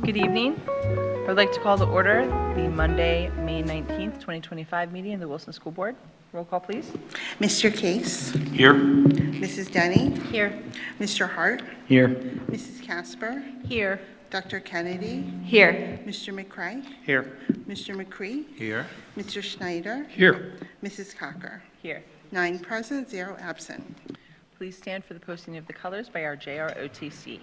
Good evening. I would like to call to order the Monday, May 19th, 2025 meeting of the Wilson School Board. Roll call, please. Mr. Case, Here. Mrs. Denny, Here. Mr. Hart, Here. Mrs. Casper, Here. Dr. Kennedy, Here. Mr. McCray, Here. Mr. McCree, Here. Mr. Schneider, Here. Mrs. Cocker. Here. 9 present, 0 absent. Please stand for the posting of the colors by our JROTC.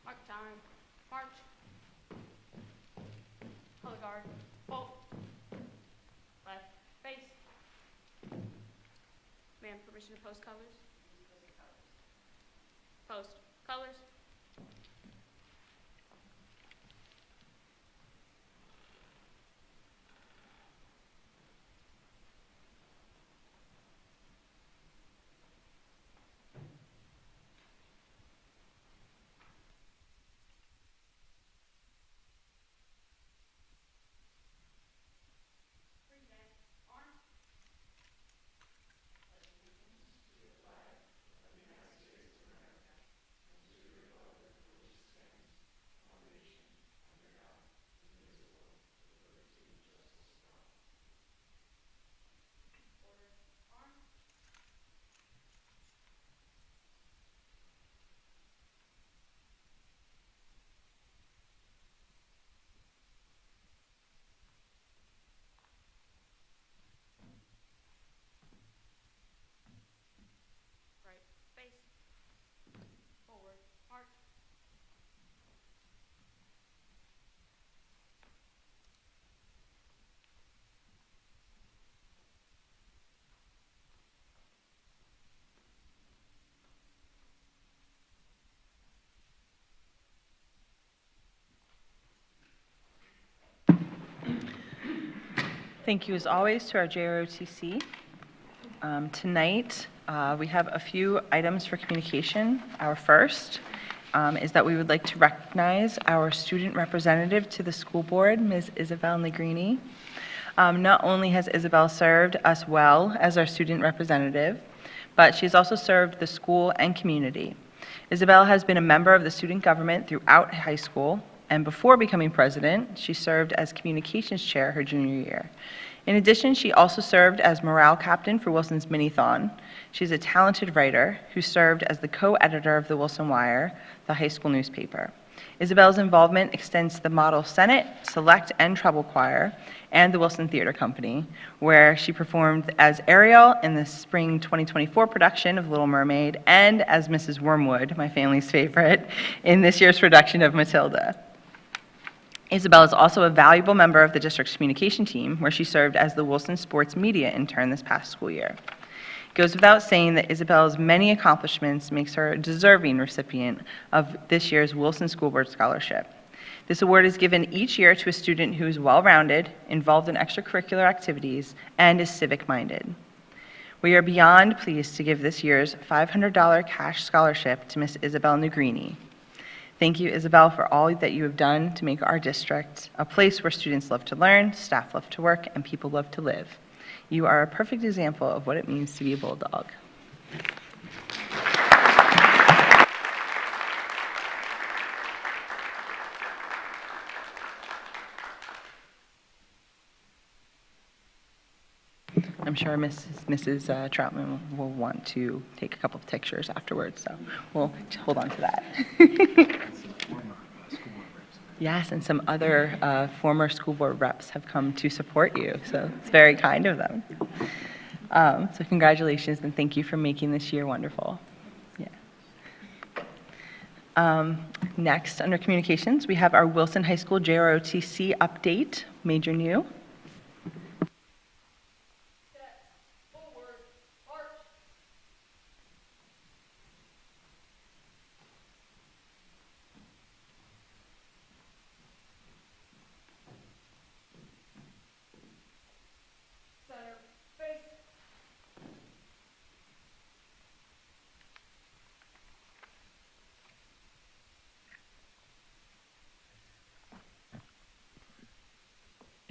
Mark time. March. Color guard. Halt. Left. Face. Ma'am, permission to post colors? Post. Colors. Right. Face. Forward. March. Thank you as always to our JROTC. Tonight, we have a few items for communication. Our first is that we would like to recognize our student representative to the school board, Ms. Isabel Negrini. Not only has Isabel served us well as our student representative, but she has also served the school and community. Isabel has been a member of the student government throughout high school, and before becoming president, she served as communications chair her junior year. In addition, she also served as morale captain for Wilson's Minithon. She's a talented writer who served as the co-editor of the Wilson Wire, the high school newspaper. Isabel's involvement extends to the Model Senate, Select, and Treble Choir, and the Wilson Theater Company, where she performed as Ariel in the spring 2024 production of Little Mermaid, and as Mrs. Wormwood, my family's favorite, in this year's production of Matilda. Isabel is also a valuable member of the district's communication team, where she served as the Wilson Sports Media intern this past school year. It goes without saying that Isabel's many accomplishments makes her a deserving recipient of this year's Wilson School Board Scholarship. This award is given each year to a student who is well-rounded, involved in extracurricular activities, and is civic-minded. We are beyond pleased to give this year's $500 cash scholarship to Miss Isabel Negrini. Thank you, Isabel, for all that you have done to make our district a place where students love to learn, staff love to work, and people love to live. You are a perfect example of what it means to be a bulldog. I'm sure Mrs. Troutman will want to take a couple of pictures afterwards, so we'll hold on to that. Yes, and some other former school board reps have come to support you, so it's very kind of them. So congratulations, and thank you for making this year wonderful. Yeah. Next, under communications, we have our Wilson High School JROTC update, Major New.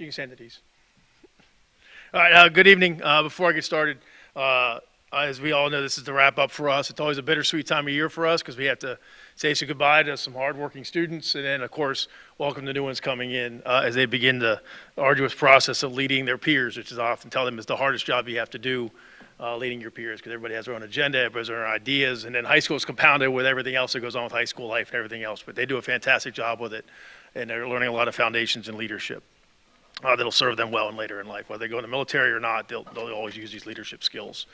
You can send it these. All right, good evening. Before I get started, as we all know, this is the wrap up for us. It's always a bittersweet time of year for us because we have to say goodbye to some hardworking students, and then, of course, welcome the new ones coming in as they begin the arduous process of leading their peers, which is I often tell them is the hardest job you have to do, leading your peers, because everybody has their own agenda, everybody has their own ideas, and then high school is compounded with everything else that goes on with high school life and everything else. But they do a fantastic job with it, and they're learning a lot of foundations in leadership. That'll serve them well in later in life. Whether they go in the military or not, they'll always use these leadership skills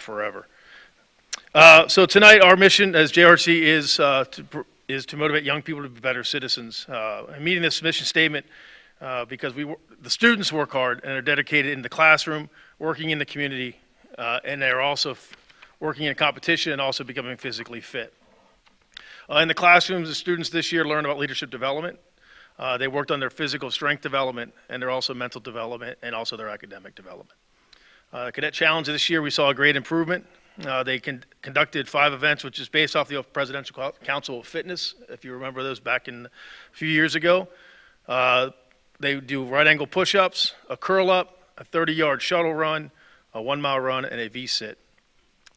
forever. So tonight, our mission as JRC is to motivate young people to be better citizens. I'm meeting this mission statement because the students work hard and are dedicated in the classroom, working in the community, and they're also working in competition and also becoming physically fit. In the classrooms, the students this year learned about leadership development. They worked on their physical strength development, and their also mental development, and also their academic development. Cadet Challenge this year, we saw a great improvement. They conducted 5 events, which is based off the Presidential Council of Fitness, if you remember those back in a few years ago. They do right angle push-ups, a curl up, a 30-yard shuttle run, a 1-mile run, and a V-sit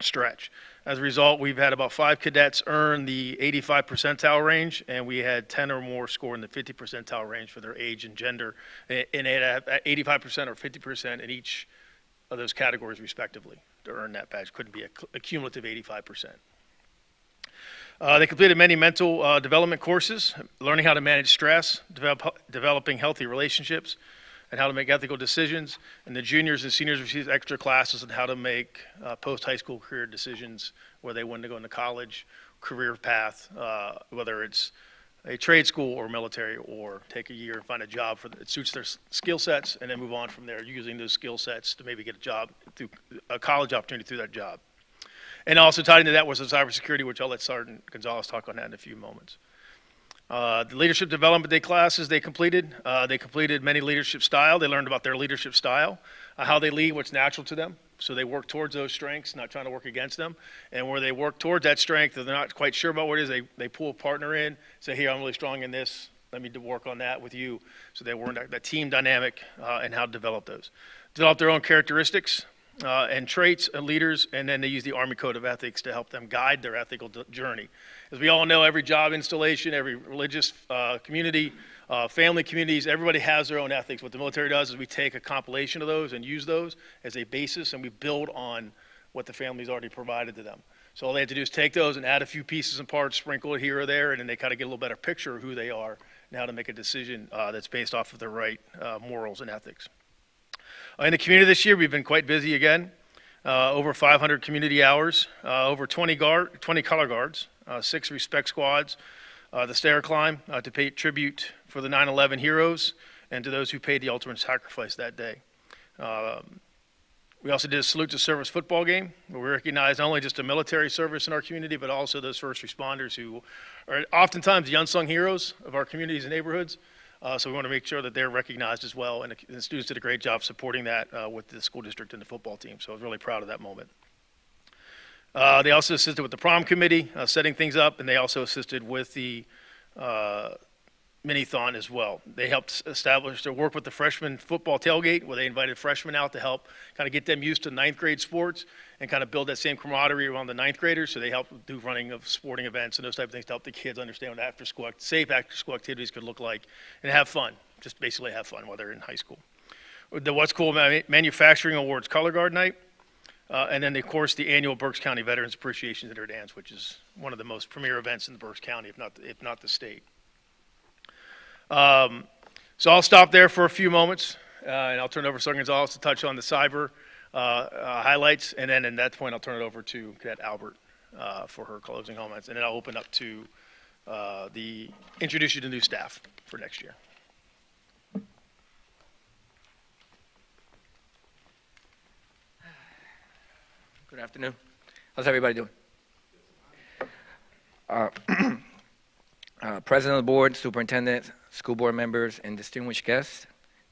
stretch. As a result, we've had about 5 cadets earn the 85 percentile range, and we had 10 or more score in the 50 percentile range for their age and gender, and they had 85% or 50% in each of those categories respectively to earn that badge. Couldn't be a cumulative 85%. They completed many mental development courses, learning how to manage stress, developing healthy relationships, and how to make ethical decisions. And the juniors and seniors received extra classes on how to make post-high school career decisions, where they want to go into college, career path, whether it's a trade school or military, or take a year and find a job that suits their skill sets, and then move on from there, using those skill sets to maybe get a job, through a college opportunity through that job. And also tied into that was the cybersecurity, which I'll let Sergeant Gonzalez talk on that in a few moments. The leadership development day classes they completed many leadership style. They learned about their leadership style, how they lead, what's natural to them. So they work towards those strengths, not trying to work against them. And where they work towards that strength, if they're not quite sure about what it is, they pull a partner in, say, here, I'm really strong in this. Let me work on that with you. So they learn that team dynamic and how to develop those. Develop their own characteristics and traits of leaders, and then they use the Army Code of Ethics to help them guide their ethical journey. As we all know, every job installation, every religious community, family communities, everybody has their own ethics. What the military does is we take a compilation of those and use those as a basis, and we build on what the family's already provided to them. So all they have to do is take those and add a few pieces and parts, sprinkle it here or there, and then they kind of get a little better picture of who they are and how to make a decision that's based off of the right morals and ethics. In the community this year, we've been quite busy again. Over 500 community hours, over 20 color guards, 6 respect squads, the stair climb to pay tribute for the 9/11 heroes and to those who paid the ultimate sacrifice that day. We also did a salute to service football game, where we recognize not only just the military service in our community, but also those first responders who are oftentimes the unsung heroes of our communities and neighborhoods. So we want to make sure that they're recognized as well, and the students did a great job supporting that with the school district and the football team, so I was really proud of that moment. They also assisted with the prom committee, setting things up, and they also assisted with the mini-thon as well. They helped establish or work with the freshman football tailgate, where they invited freshmen out to help kind of get them used to 9th grade sports and kind of build that same camaraderie around the 9th graders. So they helped do running of sporting events and those type of things to help the kids understand what safe after-school activities could look like and have fun, just basically have fun while they're in high school. The What's Cool Manufacturing Awards Color Guard Night, and then, of course, the annual Berks County Veterans Appreciation Dinner Dance, which is one of the most premier events in the Berks County, if not the state. So I'll stop there for a few moments, and I'll turn it over to Sergeant Gonzalez to touch on the cyber highlights, and then at that point I'll turn it over to Cadet Albert for her closing comments, and then I'll open up to introduce you to new staff for next year. Good afternoon. How's everybody doing? President of the board, superintendent, school board members, and distinguished guests,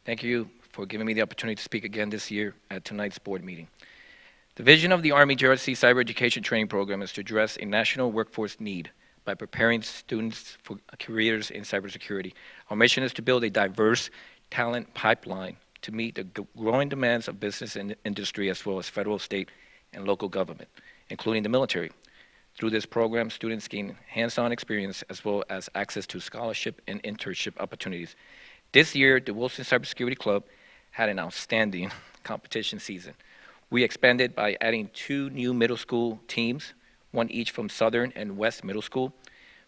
thank you for giving me the opportunity to speak again this year at tonight's board meeting. The vision of the Army JRC Cyber Education Training Program is to address a national workforce need by preparing students for careers in cybersecurity. Our mission is to build a diverse, talent pipeline to meet the growing demands of business and industry, as well as federal, state, and local government, including the military. Through this program, students gain hands-on experience as well as access to scholarship and internship opportunities. This year, the Wilson Cybersecurity Club had an outstanding competition season. We expanded by adding 2 new middle school teams, one each from Southern and West Middle School.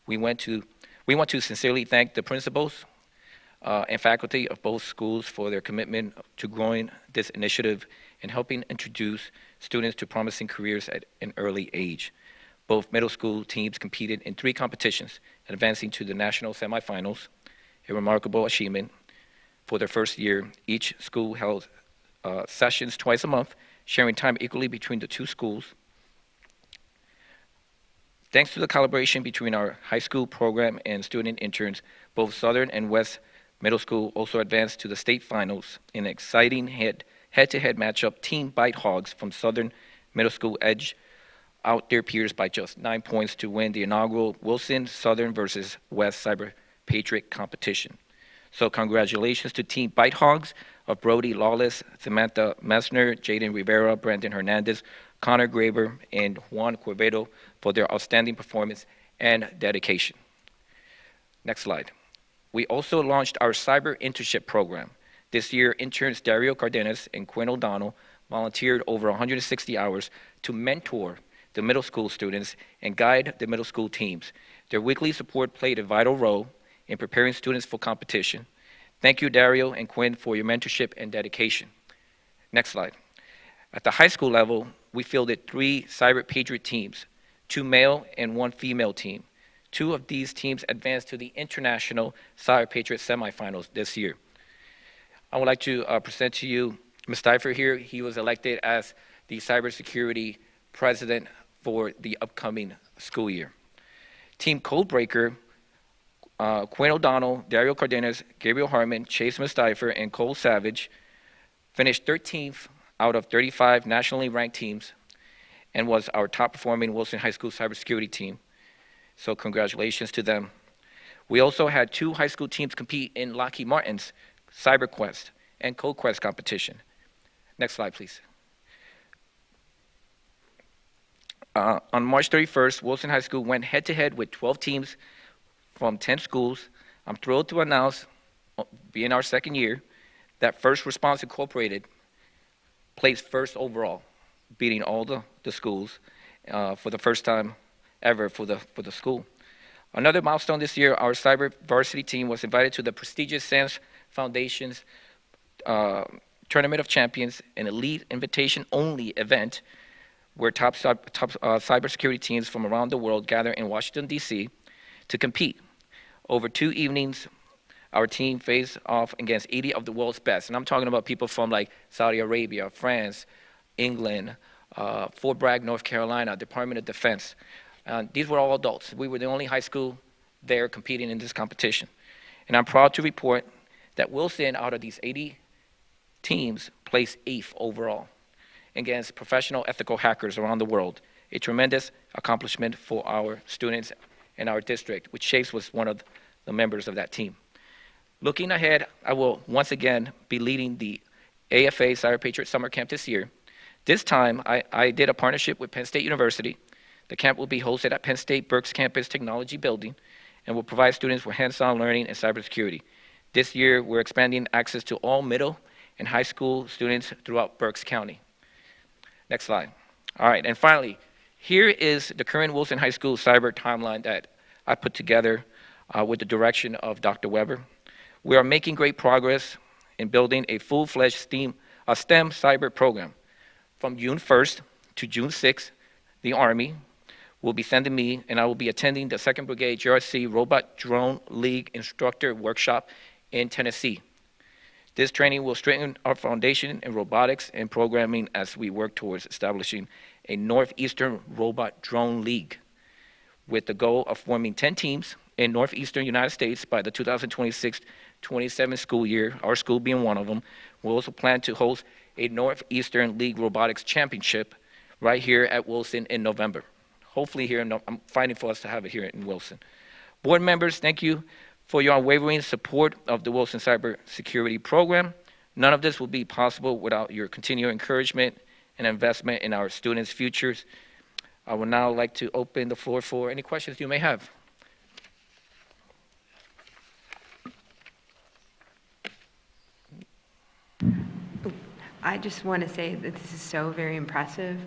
We want to sincerely thank the principals and faculty of both schools for their commitment to growing this initiative and helping introduce students to promising careers at an early age. Both middle school teams competed in 3 competitions, advancing to the national semifinals, a remarkable achievement for their first year. Each school held sessions twice a month, sharing time equally between the 2 schools. Thanks to the collaboration between our high school program and student interns, both Southern and West Middle School also advanced to the state finals in an exciting head-to-head matchup. Team Bite Hogs from Southern Middle School edged out their peers by just 9 points to win the inaugural Wilson Southern versus West Cyber Patriot competition. So congratulations to Team Bite Hogs of Brody Lawless, Samantha Messner, Jaden Rivera, Brandon Hernandez, Connor Graber, and Juan Corbedo for their outstanding performance and dedication. Next slide. We also launched our Cyber Internship Program. This year, interns Dario Cardenas and Quinn O'Donnell volunteered over 160 hours to mentor the middle school students and guide the middle school teams. Their weekly support played a vital role in preparing students for competition. Thank you, Dario and Quinn, for your mentorship and dedication. Next slide. At the high school level, we fielded 3 Cyber Patriot teams, 2 male and 1 female team. 2 of these teams advanced to the International Cyber Patriot semifinals this year. I would like to present to you Ms. Steifer here. He was elected as the cybersecurity president for the upcoming school year. Team Codebreaker, Quinn O'Donnell, Dario Cardenas, Gabriel Harmon, Chase Mustipher, and Cole Savage finished 13th out of 35 nationally ranked teams and was our top performing Wilson High School cybersecurity team. So congratulations to them. We also had 2 high school teams compete in Lockheed Martin's CyberQuest and CodeQuest competition. Next slide, please. On March 31st, Wilson High School went head-to-head with 12 teams from 10 schools. I'm thrilled to announce, being our second year, that First Response Incorporated placed first overall, beating all the schools for the first time ever for the school. Another milestone this year, our cyber varsity team was invited to the prestigious SANS Foundation's Tournament of Champions, an elite invitation-only event where top cybersecurity teams from around the world gather in Washington, D.C. to compete. Over 2 evenings, our team faced off against 80 of the world's best. And I'm talking about people from like Saudi Arabia, France, England, Fort Bragg, North Carolina, Department of Defense. These were all adults. We were the only high school there competing in this competition. And I'm proud to report that Wilson, out of these 80 teams, placed 8th overall against professional ethical hackers around the world. A tremendous accomplishment for our students and our district, which Chase was one of the members of that team. Looking ahead, I will once again be leading the AFA Cyber Patriot Summer Camp this year. This time, I did a partnership with Penn State University. The camp will be hosted at Penn State Berks Campus Technology Building and will provide students with hands-on learning in cybersecurity. This year, we're expanding access to all middle and high school students throughout Berks County. Next slide. All right, and finally, here is the current Wilson High School cyber timeline that I put together with the direction of Dr. Weber. We are making great progress in building a full-fledged STEM cyber program. From June 1st to June 6th, the Army will be sending me, and I will be attending the 2nd Brigade JRC Robot Drone League Instructor Workshop in Tennessee. This training will strengthen our foundation in robotics and programming as we work towards establishing a Northeastern Robot Drone League with the goal of forming 10 teams in Northeastern United States by the 2026-27 school year, our school being one of them. We also plan to host a Northeastern League Robotics Championship right here at Wilson in November. Hopefully here, I'm fighting for us to have it here in Wilson. Board members, thank you for your unwavering support of the Wilson Cybersecurity Program. None of this would be possible without your continued encouragement and investment in our students' futures. I would now like to open the floor for any questions you may have. I just want to say that this is so very impressive,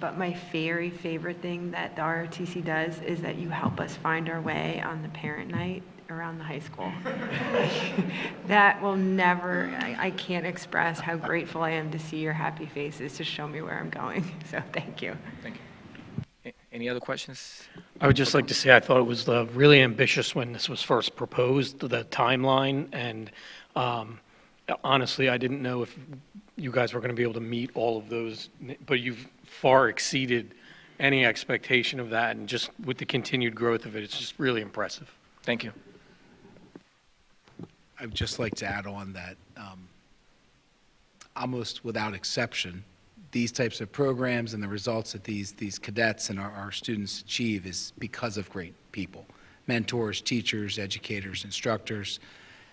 but my very favorite thing that the ROTC does is that you help us find our way on the parent night around the high school. That will never, I can't express how grateful I am to see your happy faces to show me where I'm going. So thank you. Thank you. Any other questions? I would just like to say I thought it was really ambitious when this was first proposed, the timeline, and honestly, I didn't know if you guys were going to be able to meet all of those, but you've far exceeded any expectation of that, and just with the continued growth of it, it's just really impressive. Thank you. I'd just like to add on that almost without exception, these types of programs and the results that these cadets and our students achieve is because of great people, mentors, teachers, educators, instructors,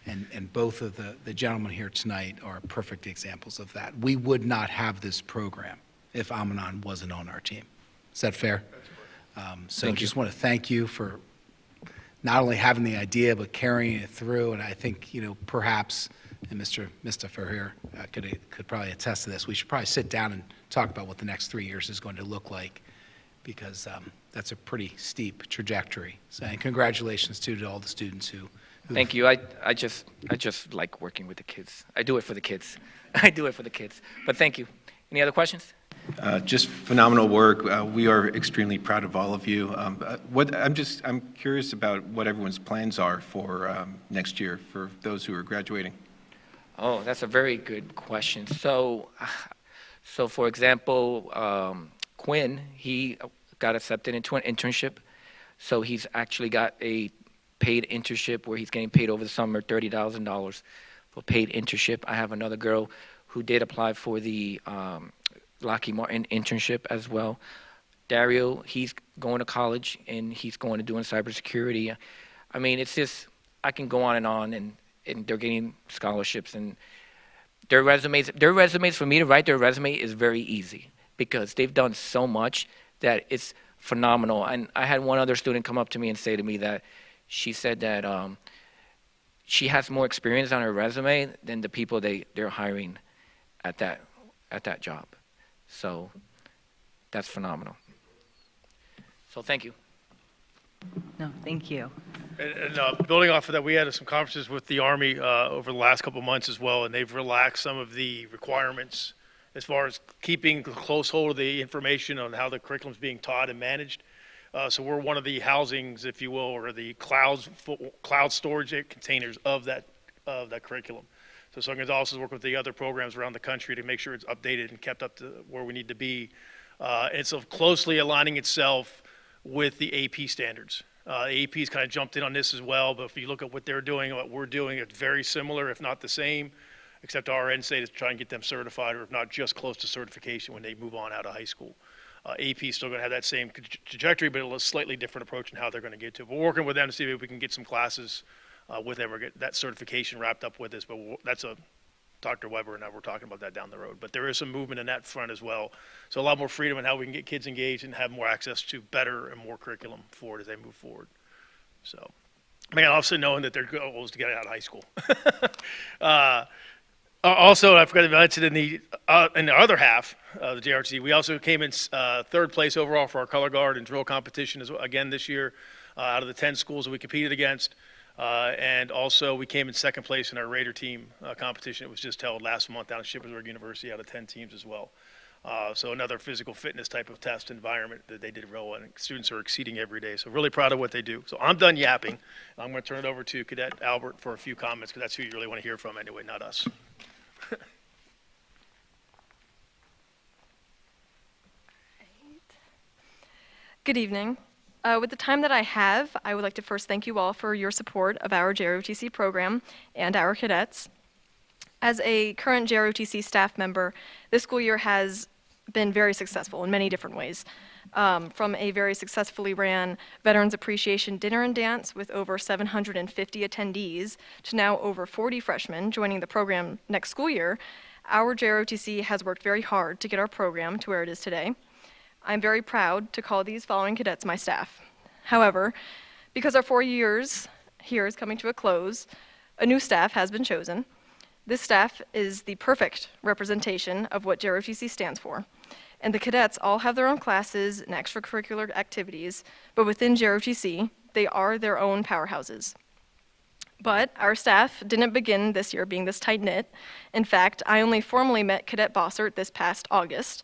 and both of the gentlemen here tonight are perfect examples of that. We would not have this program if Amanon wasn't on our team. Is that fair? So I just want to thank you for not only having the idea, but carrying it through. And I think, perhaps, and Mr. Mustafa here could probably attest to this, we should probably sit down and talk about what the next 3 years is going to look like, because that's a pretty steep trajectory. So, and congratulations to all the students who. Thank you. I just like working with the kids. I do it for the kids. I do it for the kids. But thank you. Any other questions? Just phenomenal work. We are extremely proud of all of you. I'm curious about what everyone's plans are for next year for those who are graduating. Oh, that's a very good question. So for example, Quinn, he got accepted into an internship. So he's actually got a paid internship where he's getting paid over the summer $30,000 for paid internship. I have another girl who did apply for the Lockheed Martin internship as well. Dario, he's going to college and he's going to doing cybersecurity. I mean, it's just, I can go on, and they're getting scholarships, and their resumes for me to write their resume is very easy because they've done so much that it's phenomenal. And I had one other student come up to me and say to me that she said that she has more experience on her resume than the people they're hiring at that job. So that's phenomenal. So thank you. No, thank you. And building off of that, we had some conferences with the Army over the last couple of months as well, and they've relaxed some of the requirements as far as keeping a close hold of the information on how the curriculum is being taught and managed. So we're one of the housings, if you will, or the cloud storage containers of that curriculum. So San Gonzalez has worked with the other programs around the country to make sure it's updated and kept up to where we need to be. And so closely aligning itself with the AP standards. AP's kind of jumped in on this as well, but if you look at what they're doing and what we're doing, it's very similar, if not the same, except our end state is trying to get them certified, or if not just close to certification when they move on out of high school. AP is still going to have that same trajectory, but a slightly different approach in how they're going to get to it. We're working with them to see if we can get some classes with them or get that certification wrapped up with us, but that's Dr. Weber and I were talking about that down the road. But there is some movement in that front as well. So a lot more freedom in how we can get kids engaged and have more access to better and more curriculum forward as they move forward. So, I mean, also knowing that their goal is to get out of high school. Also, I forgot to mention in the other half of the JRTC, we also came in third place overall for our color guard and drill competition again this year out of the 10 schools that we competed against. And also, we came in second place in our Raider team competition. It was just held last month down at Shippensburg University out of 10 teams as well. So another physical fitness type of test environment that they did real well, and students are exceeding every day. So really proud of what they do. So I'm done yapping. I'm going to turn it over to Cadet Albert for a few comments, because that's who you really want to hear from anyway, not us. Good evening. With the time that I have, I would like to first thank you all for your support of our JROTC program and our cadets. As a current JROTC staff member, this school year has been very successful in many different ways. From a very successfully ran Veterans Appreciation Dinner and Dance with over 750 attendees to now over 40 freshmen joining the program next school year, our JROTC has worked very hard to get our program to where it is today. I'm very proud to call these following cadets my staff. However, because our 4 years here is coming to a close, a new staff has been chosen. This staff is the perfect representation of what JROTC stands for. And the cadets all have their own classes and extracurricular activities, but within JROTC, they are their own powerhouses. But our staff didn't begin this year being this tight-knit. In fact, I only formally met Cadet Bossert this past August,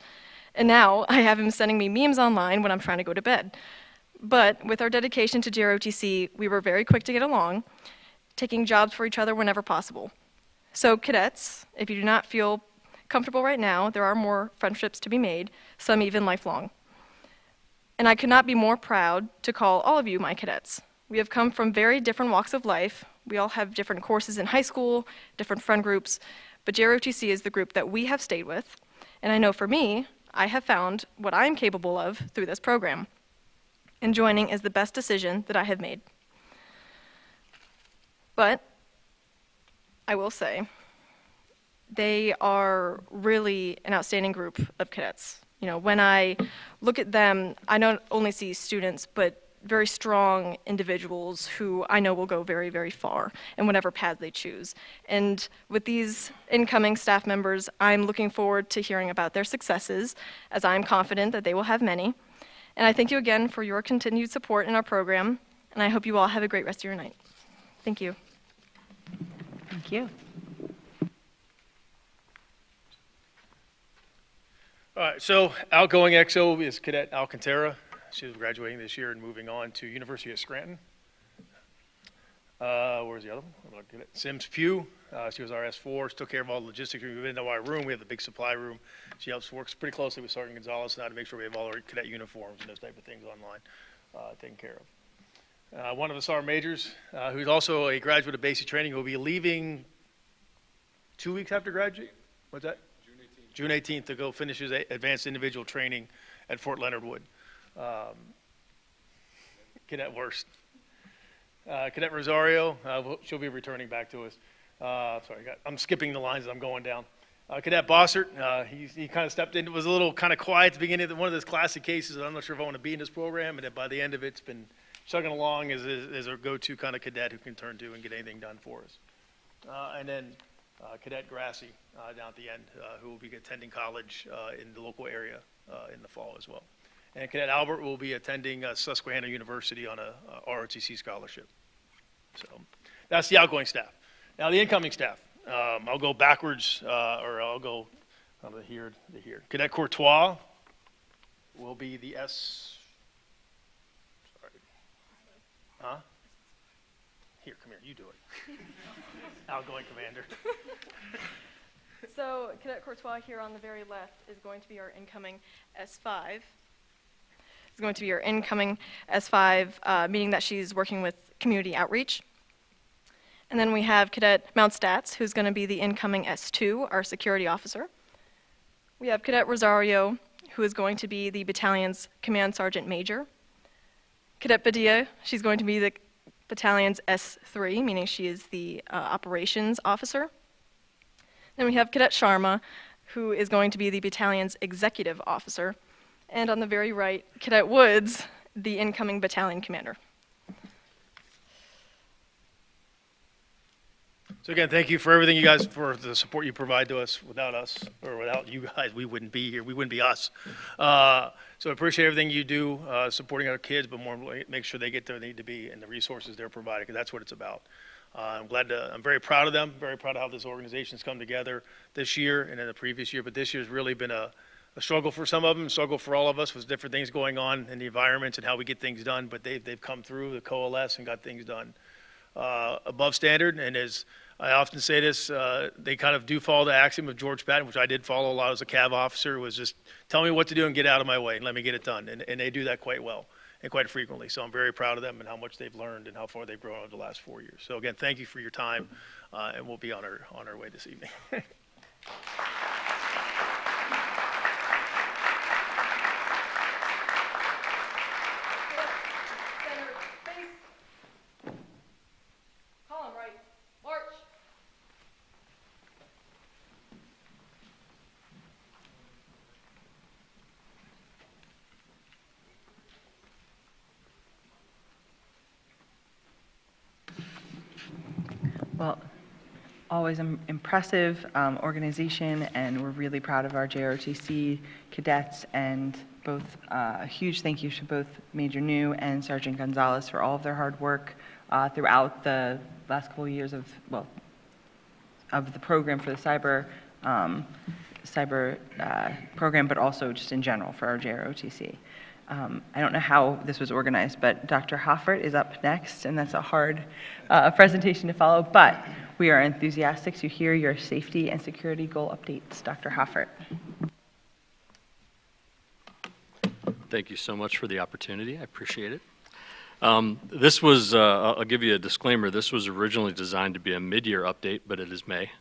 and now I have him sending me memes online when I'm trying to go to bed. But with our dedication to JROTC, we were very quick to get along, taking jobs for each other whenever possible. So cadets, if you do not feel comfortable right now, there are more friendships to be made, some even lifelong. And I could not be more proud to call all of you my cadets. We have come from very different walks of life. We all have different courses in high school, different friend groups, but JROTC is the group that we have stayed with. And I know for me, I have found what I'm capable of through this program. And joining is the best decision that I have made. But I will say, they are really an outstanding group of cadets. You know, when I look at them, I not only see students, but very strong individuals who I know will go very, very far in whatever path they choose. And with these incoming staff members, I'm looking forward to hearing about their successes, as I'm confident that they will have many. And I thank you again for your continued support in our program, and I hope you all have a great rest of your night. Thank you. Thank you. All right, so outgoing XO is Cadet Alcantara. She's graduating this year and moving on to University of Scranton. Where's the other one? Cadet Sims Pugh. She was our S4. She took care of all the logistics. We've been into our room. We have the big supply room. She works pretty closely with Sergeant Gonzalez now to make sure we have all our cadet uniforms and those type of things online taken care of. One of the sergeant majors, who's also a graduate of basic training, will be leaving 2 weeks after graduate. What's that? June 18th to go finish his advanced individual training at Fort Leonard Wood. Cadet Worst. Cadet Rosario, she'll be returning back to us. Sorry, I'm skipping the lines as I'm going down. Cadet Bossert, he kind of stepped in. It was a little kind of quiet at the beginning of one of those classic cases that I'm not sure if I want to be in this program, and that by the end of it, it's been chugging along as our go-to kind of cadet who can turn to and get anything done for us. And then Cadet Grassi down at the end, who will be attending college in the local area in the fall as well. And Cadet Albert will be attending Susquehanna University on a ROTC scholarship. So that's the outgoing staff. Now the incoming staff. I'll go backwards, or I'll go from here to here. Cadet Courtois will be the S. Sorry. Huh? Here, come here. You do it. Outgoing commander. So Cadet Courtois here on the very left is going to be our incoming S5. It's going to be our incoming S5, meaning that she's working with community outreach. And then we have Cadet Mount Stats, who's going to be the incoming S2, our security officer. We have Cadet Rosario, who is going to be the battalion's command sergeant major. Cadet Padilla, she's going to be the battalion's S3, meaning she is the operations officer. Then we have Cadet Sharma, who is going to be the battalion's executive officer. And on the very right, Cadet Woods, the incoming battalion commander. So again, thank you for everything you guys, for the support you provide to us. Without us, or without you guys, we wouldn't be here. We wouldn't be us. So I appreciate everything you do, supporting our kids, but more importantly, make sure they get where they need to be and the resources they're providing, because that's what it's about. I'm very proud of them, very proud of how this organization's come together this year and in the previous year, but this year's really been a struggle for some of them, a struggle for all of us with different things going on in the environments and how we get things done, but they've come through, the coalesce and got things done above standard. And as I often say this, they kind of do follow the axiom of George Patton, which I did follow a lot as a CAV officer, was just tell me what to do and get out of my way and let me get it done. And they do that quite well and quite frequently. So I'm very proud of them and how much they've learned and how far they've grown over the last 4 years. So again, thank you for your time, and we'll be on our way this evening. Well, always impressive organization, and we're really proud of our JROTC cadets, and both a huge thank you to both Major New and Sergeant Gonzalez for all of their hard work throughout the last couple of years of the program for the cyber program, but also just in general for our JROTC. I don't know how this was organized, but Dr. Hoffert is up next, and that's a hard presentation to follow, but we are enthusiastic to hear your safety and security goal updates. Dr. Hoffert. Thank you so much for the opportunity. I appreciate it. This was, I'll give you a disclaimer, this was originally designed to be a mid-year update, but it is May.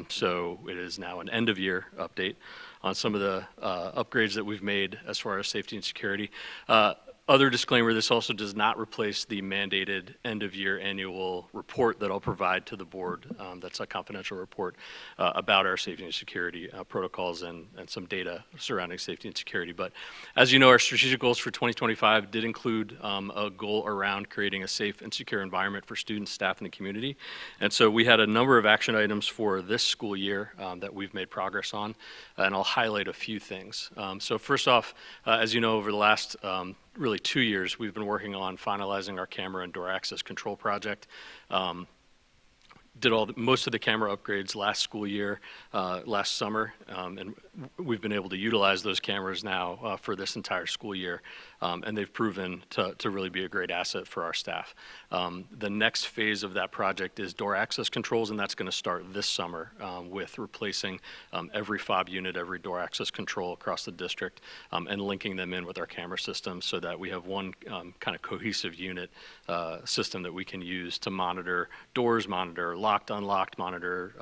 So it is now an end-of-year update on some of the upgrades that we've made as far as safety and security. Other disclaimer, this also does not replace the mandated end-of-year annual report that I'll provide to the board. That's a confidential report about our safety and security protocols and some data surrounding safety and security. But as you know, our strategic goals for 2025 did include a goal around creating a safe and secure environment for students, staff, and the community. And so we had a number of action items for this school year that we've made progress on, and I'll highlight a few things. So first off, as you know, over the last really 2 years, we've been working on finalizing our camera and door access control project. Did most of the camera upgrades last school year, last summer, and we've been able to utilize those cameras now for this entire school year, and they've proven to really be a great asset for our staff. The next phase of that project is door access controls, and that's going to start this summer with replacing every fob unit, every door access control across the district, and linking them in with our camera system so that we have one kind of cohesive unit system that we can use to monitor doors, monitor locked, unlocked, monitor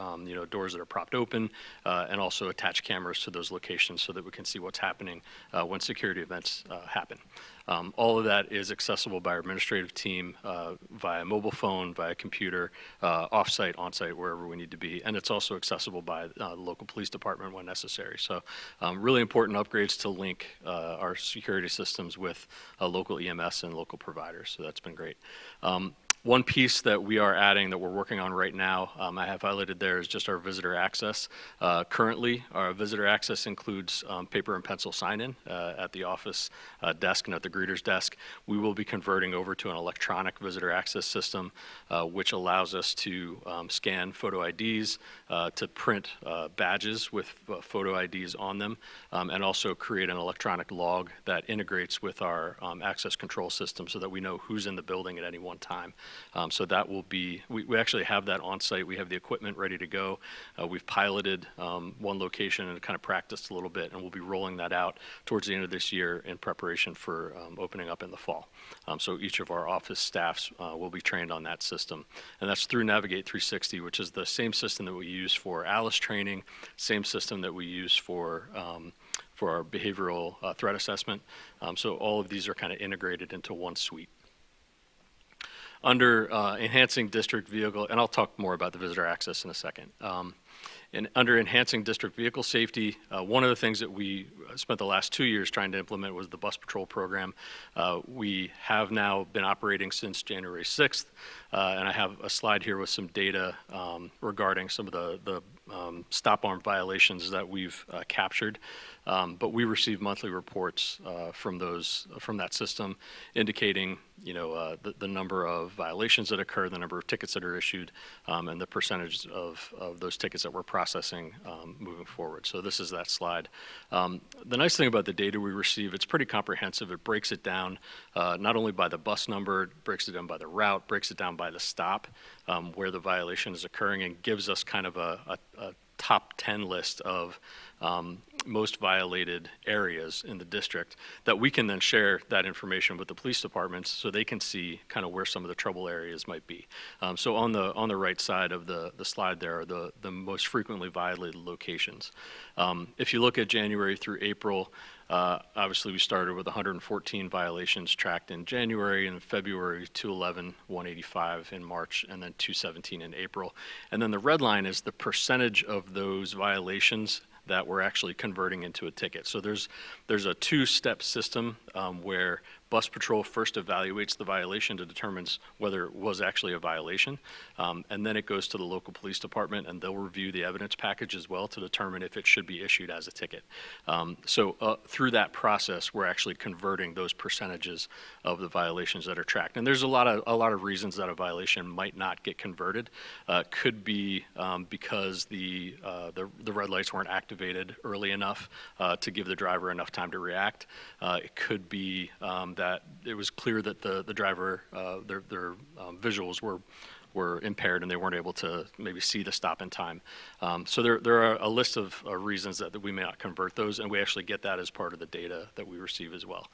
doors that are propped open, and also attach cameras to those locations so that we can see what's happening when security events happen. All of that is accessible by our administrative team via mobile phone, via computer, off-site, on-site, wherever we need to be. And it's also accessible by the local police department when necessary. So really important upgrades to link our security systems with local EMS and local providers. So that's been great. One piece that we are adding that we're working on right now, I have highlighted there, is just our visitor access. Currently, our visitor access includes paper and pencil sign-in at the office desk and at the greeter's desk. We will be converting over to an electronic visitor access system, which allows us to scan photo IDs, to print badges with photo IDs on them, and also create an electronic log that integrates with our access control system so that we know who's in the building at any one time. So that will be, we actually have that on site. We have the equipment ready to go. We've piloted one location and kind of practiced a little bit, and we'll be rolling that out towards the end of this year in preparation for opening up in the fall. So each of our office staffs will be trained on that system. And that's through Navigate 360, which is the same system that we use for ALICE training, same system that we use for our behavioral threat assessment. So all of these are kind of integrated into one suite. Under enhancing district vehicle, and I'll talk more about the visitor access in a second. And under enhancing district vehicle safety, one of the things that we spent the last 2 years trying to implement was the bus patrol program. We have now been operating since January 6th, and I have a slide here with some data regarding some of the stop arm violations that we've captured. But we receive monthly reports from that system indicating, the number of violations that occur, the number of tickets that are issued, and the percentage of those tickets that we're processing moving forward. So this is that slide. The nice thing about the data we receive, it's pretty comprehensive. It breaks it down not only by the bus number, it breaks it down by the route, breaks it down by the stop where the violation is occurring, and gives us kind of a top 10 list of most violated areas in the district that we can then share that information with the police departments so they can see kind of where some of the trouble areas might be. So on the right side of the slide there are the most frequently violated locations. If you look at January through April, obviously we started with 114 violations tracked in January, and February 211, 185 in March, and then 217 in April. And then the red line is the percentage of those violations that we're actually converting into a ticket. So there's a two-step system where bus patrol first evaluates the violation to determine whether it was actually a violation. And then it goes to the local police department, and they'll review the evidence package as well to determine if it should be issued as a ticket. So through that process, we're actually converting those percentages of the violations that are tracked. And there's a lot of reasons that a violation might not get converted. Could be because the red lights weren't activated early enough to give the driver enough time to react. It could be that it was clear that the driver, their visuals were impaired and they weren't able to maybe see the stop in time. So there are a list of reasons that we may not convert those, and we actually get that as part of the data that we receive as well.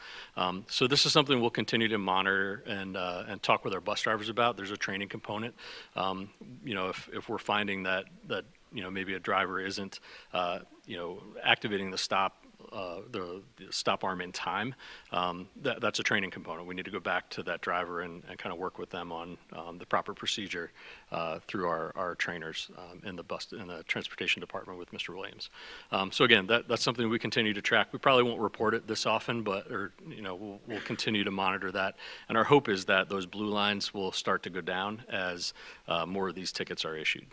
So this is something we'll continue to monitor and talk with our bus drivers about. There's a training component. If we're finding that maybe a driver isn't activating the stop arm in time, that's a training component. We need to go back to that driver and kind of work with them on the proper procedure through our trainers in the transportation department with Mr. Williams. So again, that's something we continue to track. We probably won't report it this often, but we'll continue to monitor that. And our hope is that those blue lines will start to go down as more of these tickets are issued.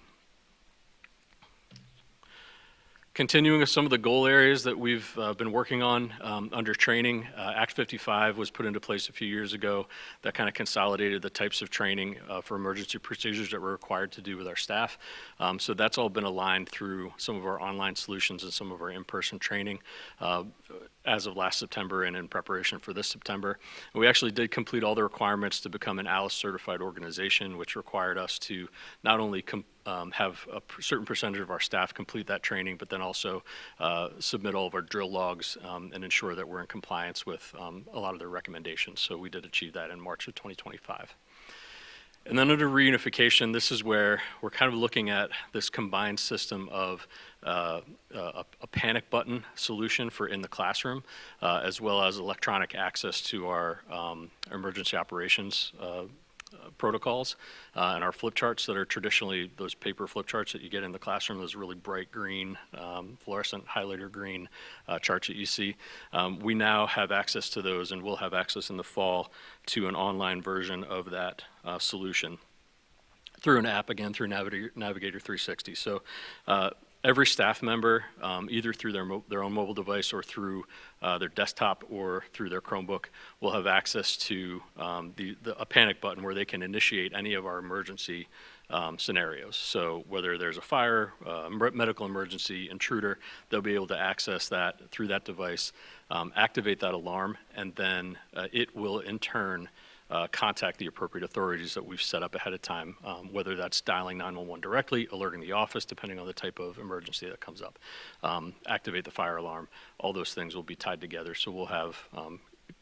Continuing with some of the goal areas that we've been working on under training, Act 55 was put into place a few years ago that kind of consolidated the types of training for emergency procedures that we're required to do with our staff. So that's all been aligned through some of our online solutions and some of our in-person training as of last September and in preparation for this September. And we actually did complete all the requirements to become an ALICE certified organization, which required us to not only have a certain percentage of our staff complete that training, but then also submit all of our drill logs and ensure that we're in compliance with a lot of their recommendations. So we did achieve that in March of 2025. And then under reunification, this is where we're kind of looking at this combined system of a panic button solution for in the classroom, as well as electronic access to our emergency operations protocols and our flip charts that are traditionally those paper flip charts that you get in the classroom, those really bright green, fluorescent highlighter green charts that you see. We now have access to those, and we'll have access in the fall to an online version of that solution through an app, again, through Navigator 360. So every staff member, either through their own mobile device or through their desktop or through their Chromebook, will have access to a panic button where they can initiate any of our emergency scenarios. So whether there's a fire, medical emergency, intruder, they'll be able to access that through that device, activate that alarm, and then it will in turn contact the appropriate authorities that we've set up ahead of time, whether that's dialing 911 directly, alerting the office, depending on the type of emergency that comes up, activate the fire alarm. All those things will be tied together, so we'll have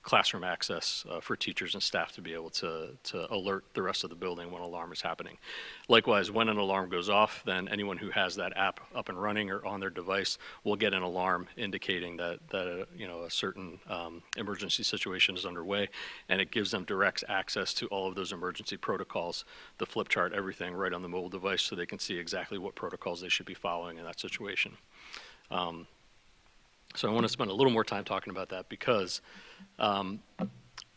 classroom access for teachers and staff to be able to alert the rest of the building when an alarm is happening. Likewise, when an alarm goes off, then anyone who has that app up and running or on their device will get an alarm indicating that a certain emergency situation is underway, and it gives them direct access to all of those emergency protocols, the flip chart, everything right on the mobile device, so they can see exactly what protocols they should be following in that situation. So I want to spend a little more time talking about that because,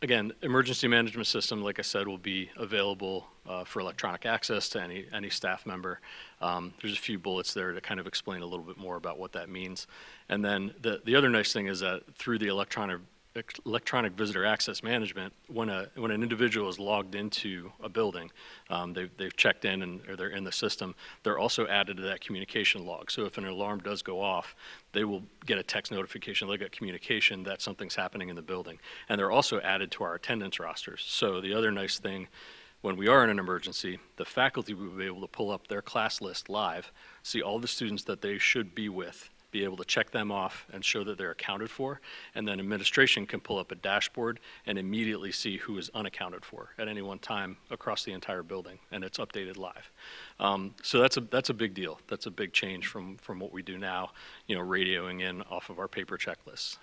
again, emergency management system, like I said, will be available for electronic access to any staff member. There's a few bullets there to kind of explain a little bit more about what that means. And then the other nice thing is that through the electronic visitor access management, when an individual is logged into a building, they've checked in or they're in the system, they're also added to that communication log. So if an alarm does go off, they will get a text notification, they'll get communication that something's happening in the building. And they're also added to our attendance rosters. So the other nice thing, when we are in an emergency, the faculty will be able to pull up their class list live, see all the students that they should be with, be able to check them off and show that they're accounted for, and then administration can pull up a dashboard and immediately see who is unaccounted for at any one time across the entire building, and it's updated live. So that's a big deal. That's a big change from what we do now, radioing in off of our paper checklists.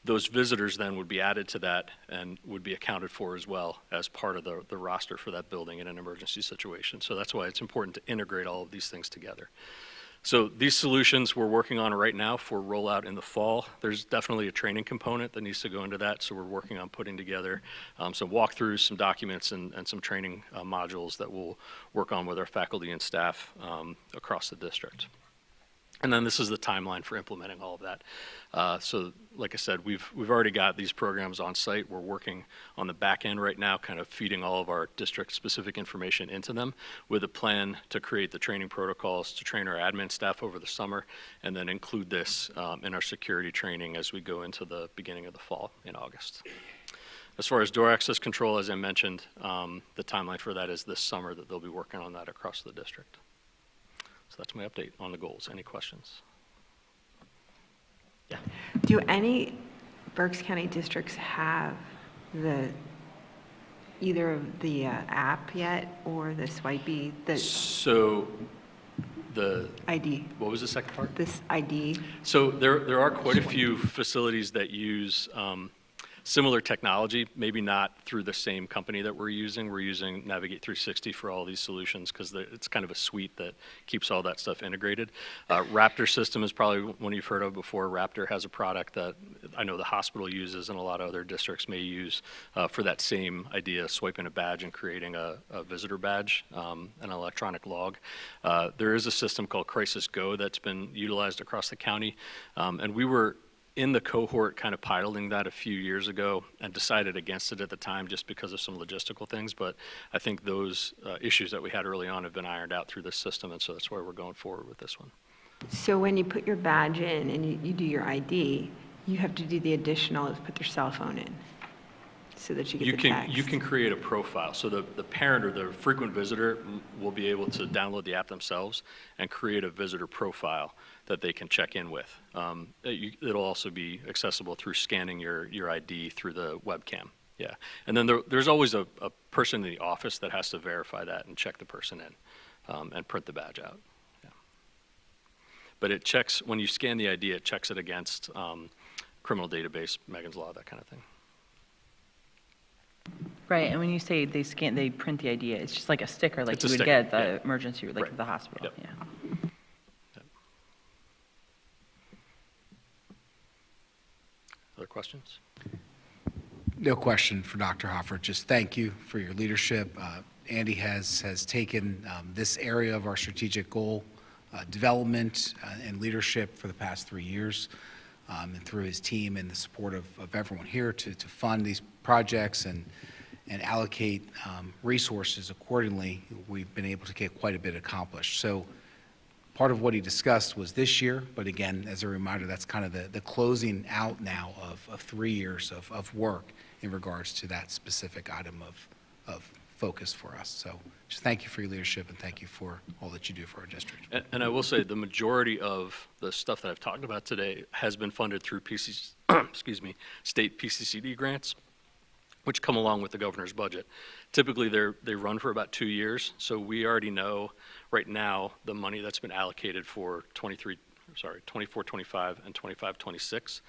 Those visitors then would be added to that and would be accounted for as well as part of the roster for that building in an emergency situation. So that's why it's important to integrate all of these things together. So these solutions we're working on right now for rollout in the fall. There's definitely a training component that needs to go into that, so we're working on putting together some walkthroughs, some documents, and some training modules that we'll work on with our faculty and staff across the district. And then this is the timeline for implementing all of that. So like I said, we've already got these programs on site. We're working on the back end right now, kind of feeding all of our district-specific information into them with a plan to create the training protocols to train our admin staff over the summer, and then include this in our security training as we go into the beginning of the fall in August. As far as door access control, as I mentioned, the timeline for that is this summer that they'll be working on that across the district. So that's my update on the goals. Any questions? Yeah. Do any Berks County districts have either of the app yet or the Swipey, the So the, ID, what was the second part? this ID? So there are quite a few facilities that use similar technology, maybe not through the same company that we're using. We're using Navigate 360 for all these solutions because it's kind of a suite that keeps all that stuff integrated. Raptor system is probably one you've heard of before. Raptor has a product that I know the hospital uses and a lot of other districts may use for that same idea, swiping a badge and creating a visitor badge, an electronic log. There is a system called Crisis Go that's been utilized across the county, and we were in the cohort kind of piloting that a few years ago and decided against it at the time just because of some logistical things. But I think those issues that we had early on have been ironed out through this system, and so that's why we're going forward with this one. So when you put your badge in and you do your ID, you have to do the additional is put their cell phone in so that you get the text. You can create a profile. So the parent or the frequent visitor will be able to download the app themselves and create a visitor profile that they can check in with. It'll also be accessible through scanning your ID through the webcam. Yeah, and then there's always a person in the office that has to verify that and check the person in and print the badge out. Yeah. But it checks, when you scan the ID, it checks it against criminal database, Megan's Law, that kind of thing. Right, and when you say they print the ID, it's just like a sticker like It's a you would sticker, get at the yeah. emergency, like Right. at the hospital, Yep. yeah. Other questions? No question for Dr. Hoffer. Just thank you for your leadership. Andy has taken this area of our strategic goal development and leadership for the past 3 years, and through his team and the support of everyone here to fund these projects and allocate resources accordingly, we've been able to get quite a bit accomplished. So part of what he discussed was this year, but again, as a reminder, that's kind of the closing out now of 3 years of work in regards to that specific item of focus for us. So just thank you for your leadership and thank you for all that you do for our district. And I will say the majority of the stuff that I've talked about today has been funded through state PCCD grants, which come along with the governor's budget. Typically, they run for about 2 years, so we already know right now the money that's been allocated for 24-25 and 25-26.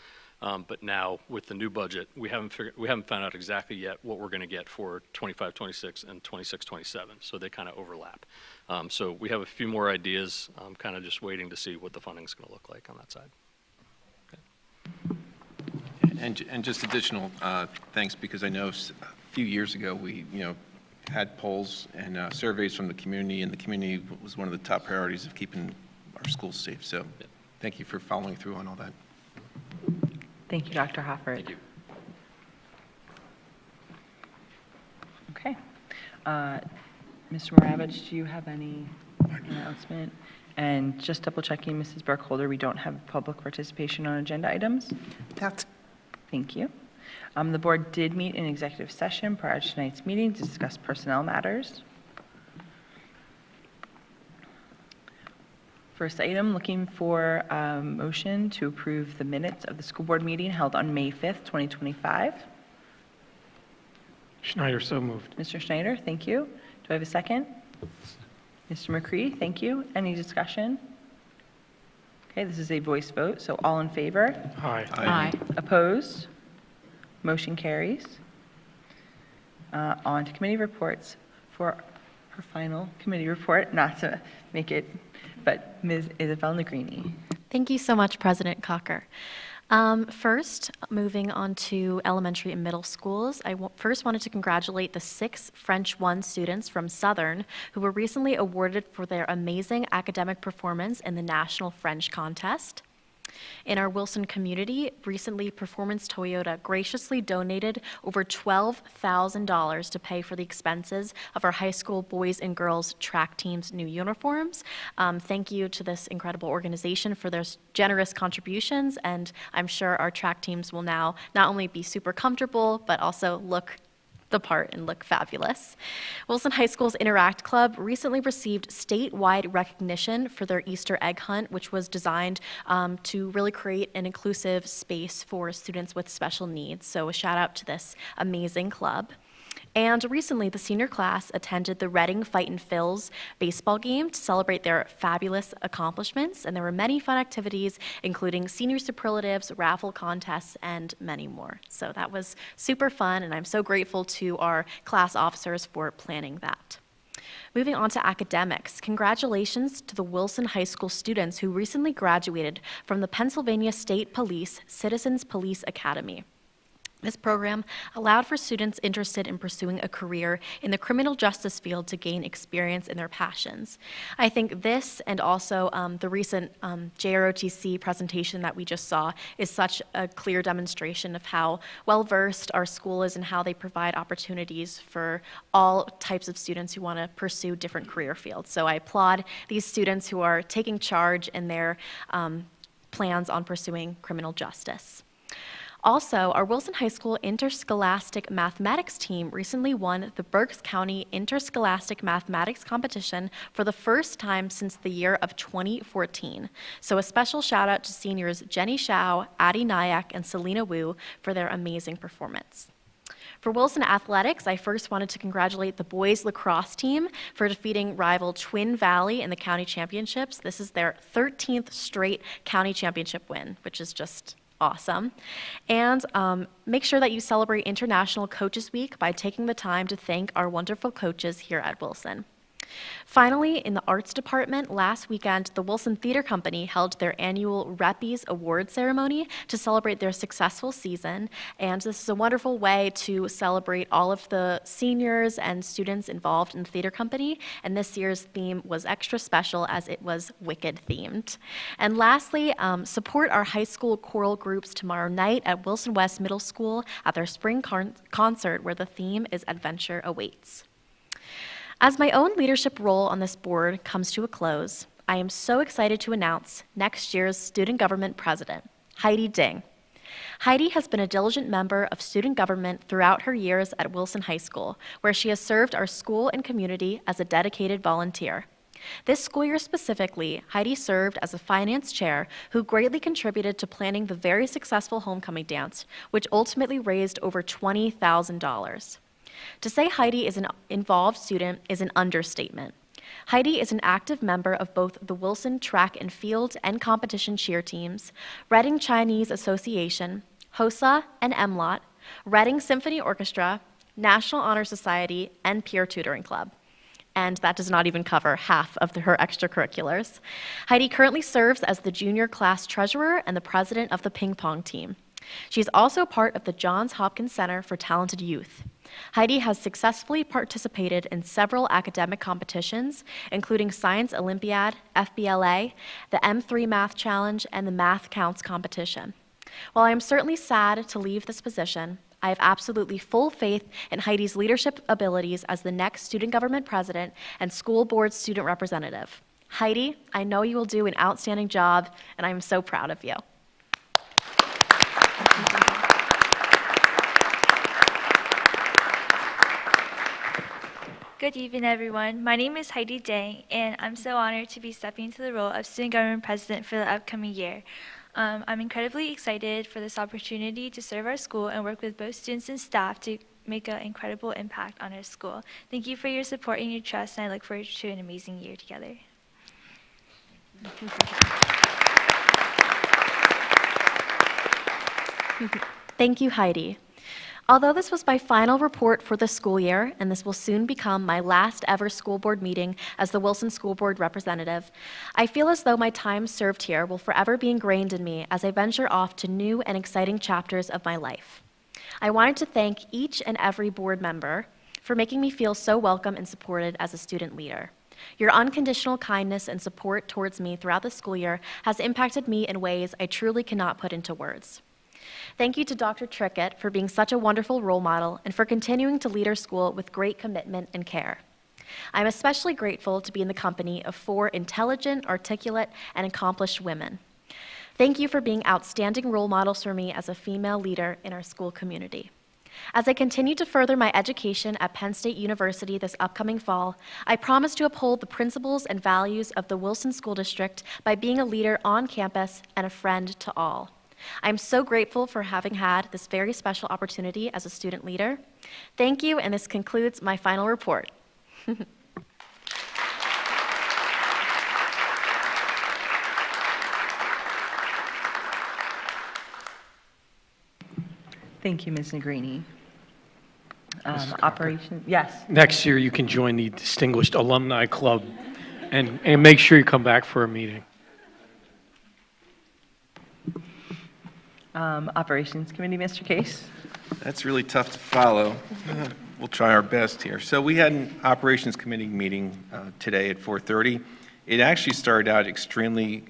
But now with the new budget, we haven't found out exactly yet what we're going to get for 25-26 and 26-27. So they kind of overlap. So we have a few more ideas. I'm kind of just waiting to see what the funding is going to look like on that side. And just additional thanks, because I know a few years ago we had polls and surveys from the community, and the community was one of the top priorities of keeping our schools safe. So thank you for following through on all that. Thank you, Dr. Hoffert. Thank you. Okay. Mr. Moravich, do you have any announcement? And just double checking, Mrs. Burkholder, we don't have public participation on agenda items? That's Thank you. The board did meet in executive session prior to tonight's meeting to discuss personnel matters. First item, looking for a motion to approve the minutes of the school board meeting held on May 5th, 2025. Schneider, so moved. Mr. Schneider, thank you. Do I have a second? Mr. McCree, thank you. Any discussion? Okay, this is a voice vote, so all in favor? Aye. aye. Opposed? Motion carries. On to committee reports. For her final committee report, not to make it but Ms. Isabel Negrini. Thank you so much, President Cocker. First, moving on to elementary and middle schools, first wanted to congratulate the 6 French 1 students from Southern who were recently awarded for their amazing academic performance in the National French Contest. In our Wilson community, recently Performance Toyota graciously donated over $12,000 to pay for the expenses of our high school boys and girls track team's new uniforms. Thank you to this incredible organization for their generous contributions, and I'm sure our track teams will now not only be super comfortable, but also look the part and look fabulous. Wilson High School's Interact Club recently received statewide recognition for their Easter egg hunt, which was designed to really create an inclusive space for students with special needs. So a shout out to this amazing club. And recently, the senior class attended the Reading Fightin' Phils baseball game to celebrate their fabulous accomplishments. And there were many fun activities, including senior superlatives, raffle contests, and many more. So that was super fun, and I'm so grateful to our class officers for planning that. Moving on to academics, congratulations to the Wilson High School students who recently graduated from the Pennsylvania State Police Citizens Police Academy. This program allowed for students interested in pursuing a career in the criminal justice field to gain experience in their passions. I think this and also the recent JROTC presentation that we just saw is such a clear demonstration of how well-versed our school is and how they provide opportunities for all types of students who want to pursue different career fields. So I applaud these students who are taking charge in their plans on pursuing criminal justice. Also, our Wilson High School Interscholastic Mathematics team recently won the Berks County Interscholastic Mathematics Competition for the first time since the year of 2014. So a special shout out to seniors Jenny Shao, Addie Nyack, and Selena Wu for their amazing performance. For Wilson Athletics, I first wanted to congratulate the boys lacrosse team for defeating rival Twin Valley in the county championships. This is their 13th straight county championship win, which is just awesome. And make sure that you celebrate International Coaches Week by taking the time to thank our wonderful coaches here at Wilson. Finally, in the arts department, last weekend, the Wilson Theater Company held their annual Reppies Award ceremony to celebrate their successful season. And this is a wonderful way to celebrate all of the seniors and students involved in the theater company. And this year's theme was extra special as it was Wicked themed. And lastly, support our high school choral groups tomorrow night at Wilson West Middle School at their spring concert where the theme is Adventure Awaits. As my own leadership role on this board comes to a close, I am so excited to announce next year's student government president, Heidi Ding. Heidi has been a diligent member of student government throughout her years at Wilson High School, where she has served our school and community as a dedicated volunteer. This school year specifically, Heidi served as a finance chair who greatly contributed to planning the very successful homecoming dance, which ultimately raised over $20,000. To say Heidi is an involved student is an understatement. Heidi is an active member of both the Wilson Track and Field and Competition cheer teams, Reading Chinese Association, HOSA and MLOT, Reading Symphony Orchestra, National Honor Society, and Peer Tutoring Club. And that does not even cover half of her extracurriculars. Heidi currently serves as the junior class treasurer and the president of the ping pong team. She is also part of the Johns Hopkins Center for Talented Youth. Heidi has successfully participated in several academic competitions, including Science Olympiad, FBLA, the M3 Math Challenge, and the Math Counts competition. While I am certainly sad to leave this position, I have absolutely full faith in Heidi's leadership abilities as the next student government president and school board student representative. Heidi, I know you will do an outstanding job, and I am so proud of you. Good evening, everyone. My name is Heidi Dang, and I'm so honored to be stepping into the role of Student Government President for the upcoming year. I'm incredibly excited for this opportunity to serve our school and work with both students and staff to make an incredible impact on our school. Thank you for your support and your trust, and I look forward to an amazing year together. Thank you, Heidi. Although this was my final report for the school year, and this will soon become my last ever school board meeting as the Wilson School Board representative, I feel as though my time served here will forever be ingrained in me as I venture off to new and exciting chapters of my life. I wanted to thank each and every board member for making me feel so welcome and supported as a student leader. Your unconditional kindness and support towards me throughout the school year has impacted me in ways I truly cannot put into words. Thank you to Dr. Trickett for being such a wonderful role model and for continuing to lead our school with great commitment and care. I'm especially grateful to be in the company of 4 intelligent, articulate, and accomplished women. Thank you for being outstanding role models for me as a female leader in our school community. As I continue to further my education at Penn State University this upcoming fall, I promise to uphold the principles and values of the Wilson School District by being a leader on campus and a friend to all. I'm so grateful for having had this very special opportunity as a student leader. Thank you, and this concludes my final report. Thank you, Ms. Negrini. Operation, yes. Next year, you can join the Distinguished Alumni Club and make sure you come back for a meeting. Operations Committee, Mr. Case. That's really tough to follow. We'll try our best here. So we had an Operations Committee meeting today at 4:30. It actually started out extremely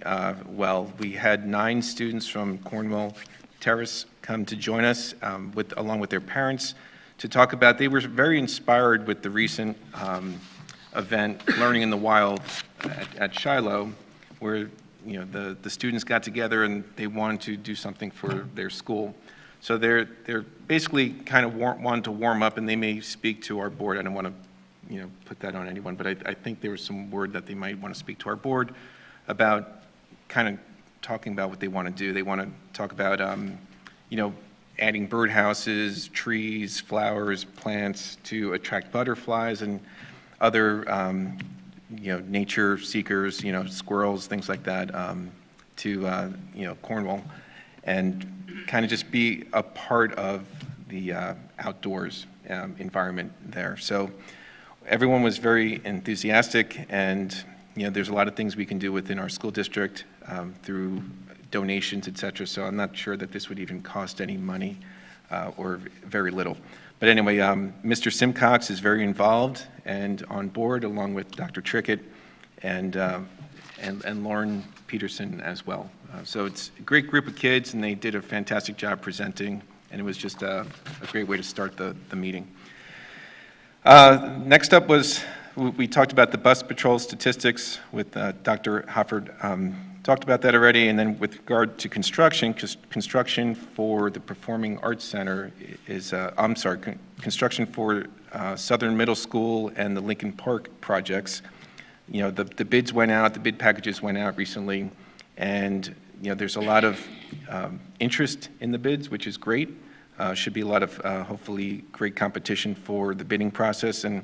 well. We had 9 students from Cornwall Terrace come to join us along with their parents to talk about, they were very inspired with the recent event, Learning in the Wild at Shiloh, where the students got together and they wanted to do something for their school. So they're basically kind of wanted to warm up, and they may speak to our board. I don't want to put that on anyone, but I think there was some word that they might want to speak to our board about kind of talking about what they want to do. They want to talk about adding birdhouses, trees, flowers, plants to attract butterflies and other nature seekers, squirrels, things like that, to Cornwall, and kind of just be a part of the outdoors environment there. So everyone was very enthusiastic, and there's a lot of things we can do within our school district through donations, et cetera. So I'm not sure that this would even cost any money or very little. But anyway, Mr. Simcox is very involved and on board, along with Dr. Trickett and Lauren Peterson as well. So it's a great group of kids, and they did a fantastic job presenting, and it was just a great way to start the meeting. Next up was, we talked about the bus patrol statistics with Dr. Hofford. Talked about that already, and then with regard to construction for the Performing Arts Center is, construction for Southern Middle School and the Lincoln Park projects. The bids went out, the bid packages went out recently, and there's a lot of interest in the bids, which is great. Should be a lot of hopefully great competition for the bidding process, and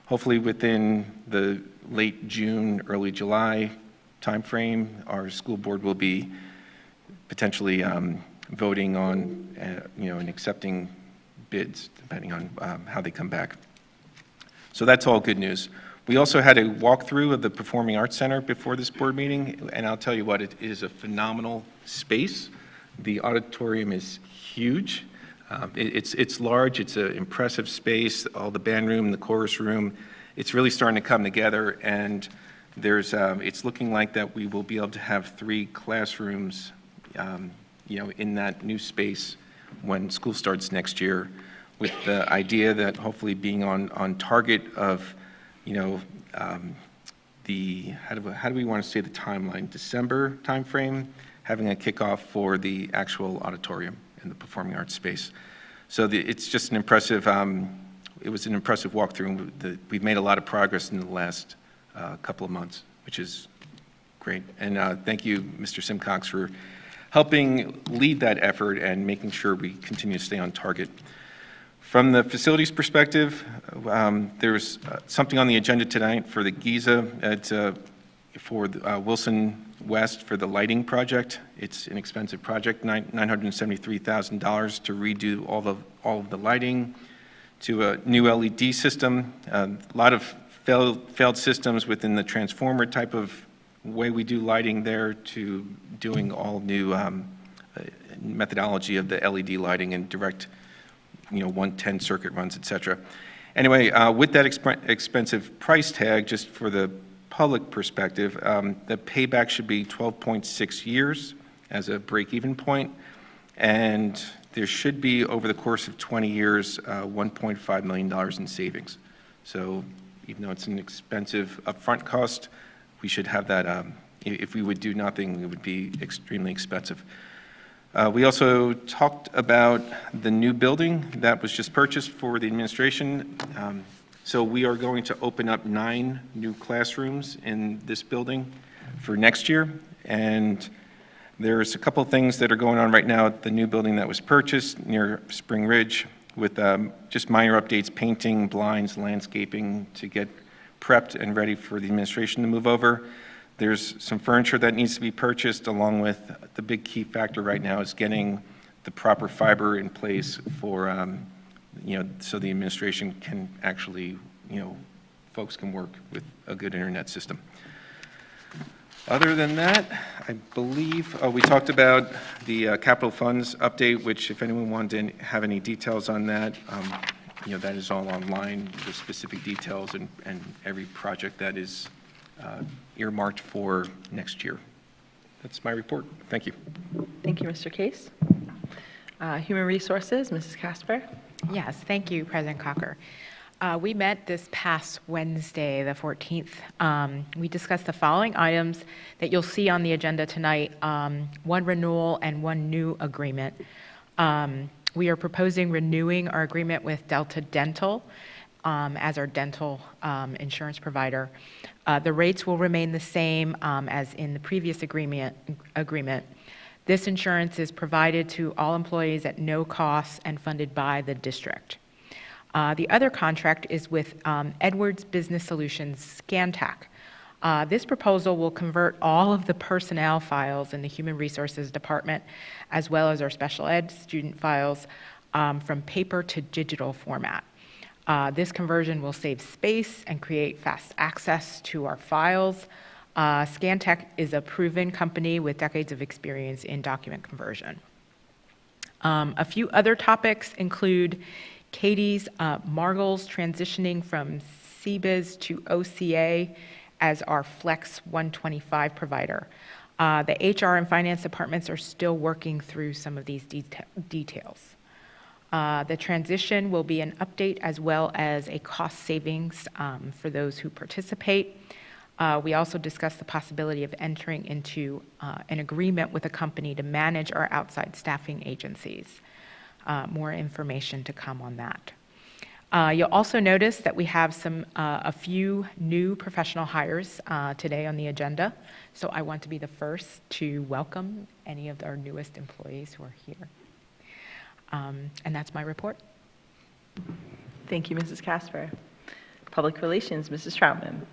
hopefully within the late June, early July timeframe, our school board will be potentially voting on, and accepting bids, depending on how they come back. So that's all good news. We also had a walkthrough of the Performing Arts Center before this board meeting, and I'll tell you what, it is a phenomenal space. The auditorium is huge. It's large. It's an impressive space. All the band room, the chorus room. It's really starting to come together, and it's looking like that we will be able to have 3 classrooms, in that new space when school starts next year, with the idea that hopefully being on target of, how do we want to say the timeline? December timeframe, having a kickoff for the actual auditorium in the performing arts space. So it's just an impressive. It was an impressive walkthrough. We've made a lot of progress in the last couple of months, which is great. And thank you, Mr. Simcox, for helping lead that effort and making sure we continue to stay on target. From the facilities perspective, there's something on the agenda tonight for the Giza. It's for Wilson West for the lighting project. It's an expensive project, $973,000 to redo all of the lighting, to a new LED system, a lot of failed systems within the transformer type of way we do lighting there, to doing all new methodology of the LED lighting and direct, 110 circuit runs, et cetera. Anyway, with that expensive price tag, just for the public perspective, the payback should be 12.6 years as a break-even point, and there should be, over the course of 20 years, $1.5 million in savings. So even though it's an expensive upfront cost, we should have that. If we would do nothing, it would be extremely expensive. We also talked about the new building that was just purchased for the administration. So we are going to open up 9 new classrooms in this building for next year. And there's a couple of things that are going on right now at the new building that was purchased near Spring Ridge, with just minor updates, painting, blinds, landscaping, to get prepped and ready for the administration to move over. There's some furniture that needs to be purchased, along with the big key factor right now is getting the proper fiber in place for, so the administration can actually, folks can work with a good internet system. Other than that, I believe we talked about the capital funds update, which if anyone wanted to have any details on that, that is all online, the specific details and every project that is earmarked for next year. That's my report. Thank you. Thank you, Mr. Case. Human Resources, Mrs. Casper. Yes, thank you, President Cocker. We met this past Wednesday, the 14th. We discussed the following items that you'll see on the agenda tonight, one renewal and one new agreement. We are proposing renewing our agreement with Delta Dental as our dental insurance provider. The rates will remain the same as in the previous agreement. This insurance is provided to all employees at no cost and funded by the district. The other contract is with Edwards Business Solutions, Scantac. This proposal will convert all of the personnel files in the Human Resources Department, as well as our special ed student files, from paper to digital format. This conversion will save space and create fast access to our files. Scantac is a proven company with decades of experience in document conversion. A few other topics include Katie's Margles transitioning from CBIZ to OCA as our Flex 125 provider. The HR and finance departments are still working through some of these details. The transition will be an update as well as a cost savings for those who participate. We also discussed the possibility of entering into an agreement with a company to manage our outside staffing agencies. More information to come on that. You'll also notice that we have a few new professional hires today on the agenda. So I want to be the first to welcome any of our newest employees who are here. And that's my report. Thank you, Mrs. Casper. Public Relations, Mrs. Troutman.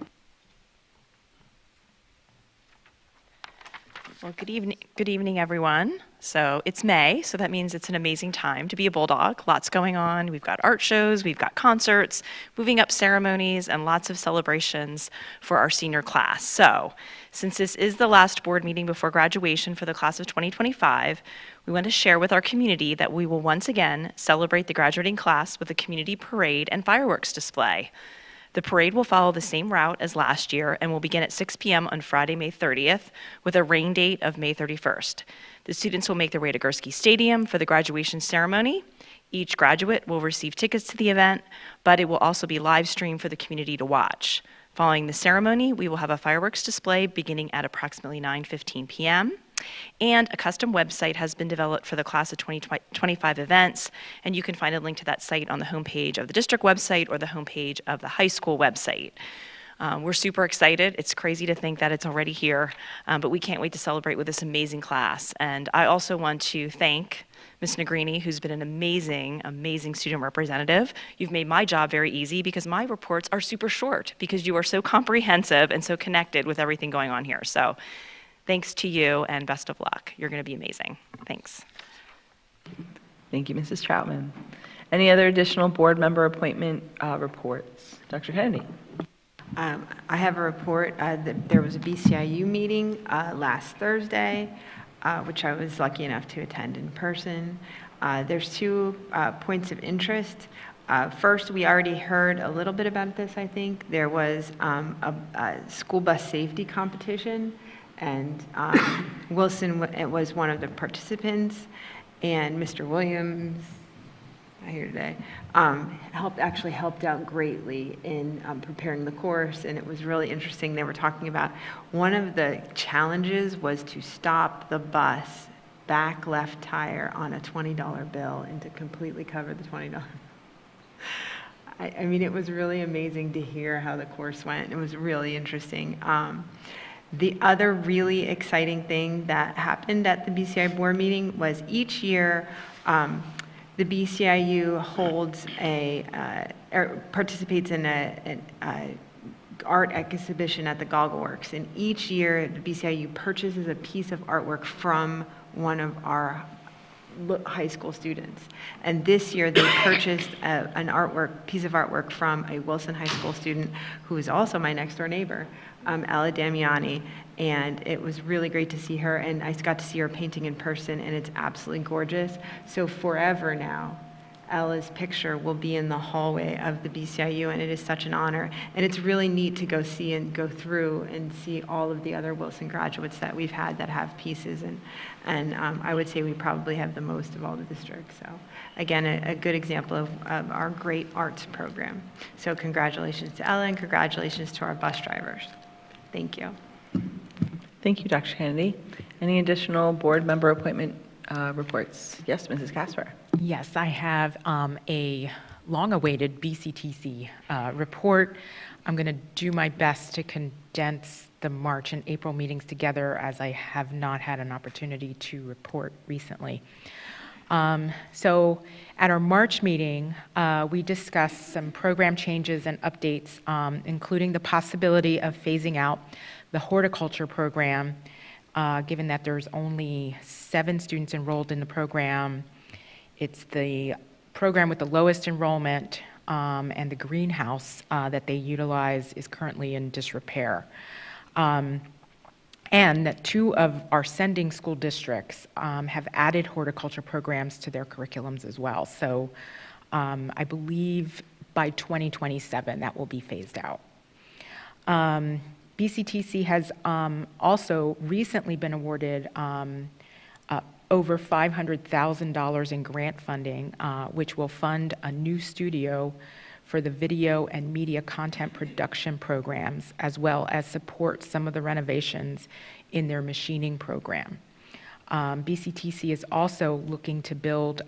Well, good evening, everyone. So it's May, so that means it's an amazing time to be a Bulldog. Lots going on. We've got art shows, we've got concerts, moving up ceremonies, and lots of celebrations for our senior class. So since this is the last board meeting before graduation for the class of 2025, we want to share with our community that we will once again celebrate the graduating class with a community parade and fireworks display. The parade will follow the same route as last year and will begin at 6 p.m. on Friday, May 30th, with a rain date of May 31st. The students will make their way to Gursky Stadium for the graduation ceremony. Each graduate will receive tickets to the event, but it will also be live streamed for the community to watch. Following the ceremony, we will have a fireworks display beginning at approximately 9:15 p.m. And a custom website has been developed for the class of 2025 events, and you can find a link to that site on the homepage of the district website or the homepage of the high school website. We're super excited. It's crazy to think that it's already here, but we can't wait to celebrate with this amazing class. And I also want to thank Ms. Negrini, who's been an amazing, amazing student representative. You've made my job very easy because my reports are super short because you are so comprehensive and so connected with everything going on here. So thanks to you and best of luck. You're going to be amazing. Thanks. Thank you, Mrs. Troutman. Any other additional board member appointment reports? Dr. Kennedy? I have a report that there was a BCIU meeting last Thursday, which I was lucky enough to attend in person. There's 2 points of interest. First, we already heard a little bit about this, I think. There was a school bus safety competition, and Wilson was one of the participants, and Mr. Williams, I hear today, helped out greatly in preparing the course, and it was really interesting. They were talking about one of the challenges was to stop the bus back left tire on a $20 bill and to completely cover the $20. I mean, it was really amazing to hear how the course went. It was really interesting. The other really exciting thing that happened at the BCI board meeting was each year, the BCIU holds or participates in an art exhibition at the Goggle Works. And each year, the BCIU purchases a piece of artwork from one of our high school students. And this year, they purchased an piece of artwork from a Wilson High School student who is also my next door neighbor, Ella Damiani. And it was really great to see her, and I got to see her painting in person, and it's absolutely gorgeous. So forever now, Ella's picture will be in the hallway of the BCIU, and it is such an honor. And it's really neat to go see and go through and see all of the other Wilson graduates that we've had that have pieces, and I would say we probably have the most of all the districts. So again, a good example of our great arts program. So congratulations to Ella, and congratulations to our bus drivers. Thank you. Thank you, Dr. Kennedy. Any additional board member appointment reports? Yes, Mrs. Casper. Yes, I have a long-awaited BCTC report. I'm going to do my best to condense the March and April meetings together, as I have not had an opportunity to report recently. So at our March meeting, we discussed some program changes and updates, including the possibility of phasing out the horticulture program, given that there's only 7 students enrolled in the program. It's the program with the lowest enrollment, and the greenhouse that they utilize is currently in disrepair. And that 2 of our sending school districts have added horticulture programs to their curriculums as well. So I believe by 2027 that will be phased out. BCTC has also recently been awarded over $500,000 in grant funding, which will fund a new studio for the video and media content production programs, as well as support some of the renovations in their machining program. BCTC is also looking to build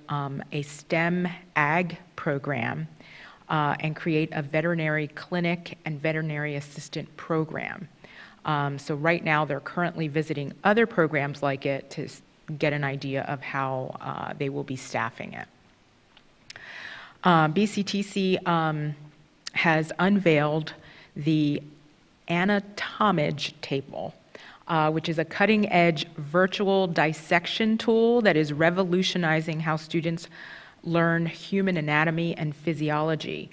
a STEM ag program and create a veterinary clinic and veterinary assistant program. So right now, they're currently visiting other programs like it to get an idea of how they will be staffing it. BCTC has unveiled the Anatomage table, which is a cutting-edge virtual dissection tool that is revolutionizing how students learn human anatomy and physiology.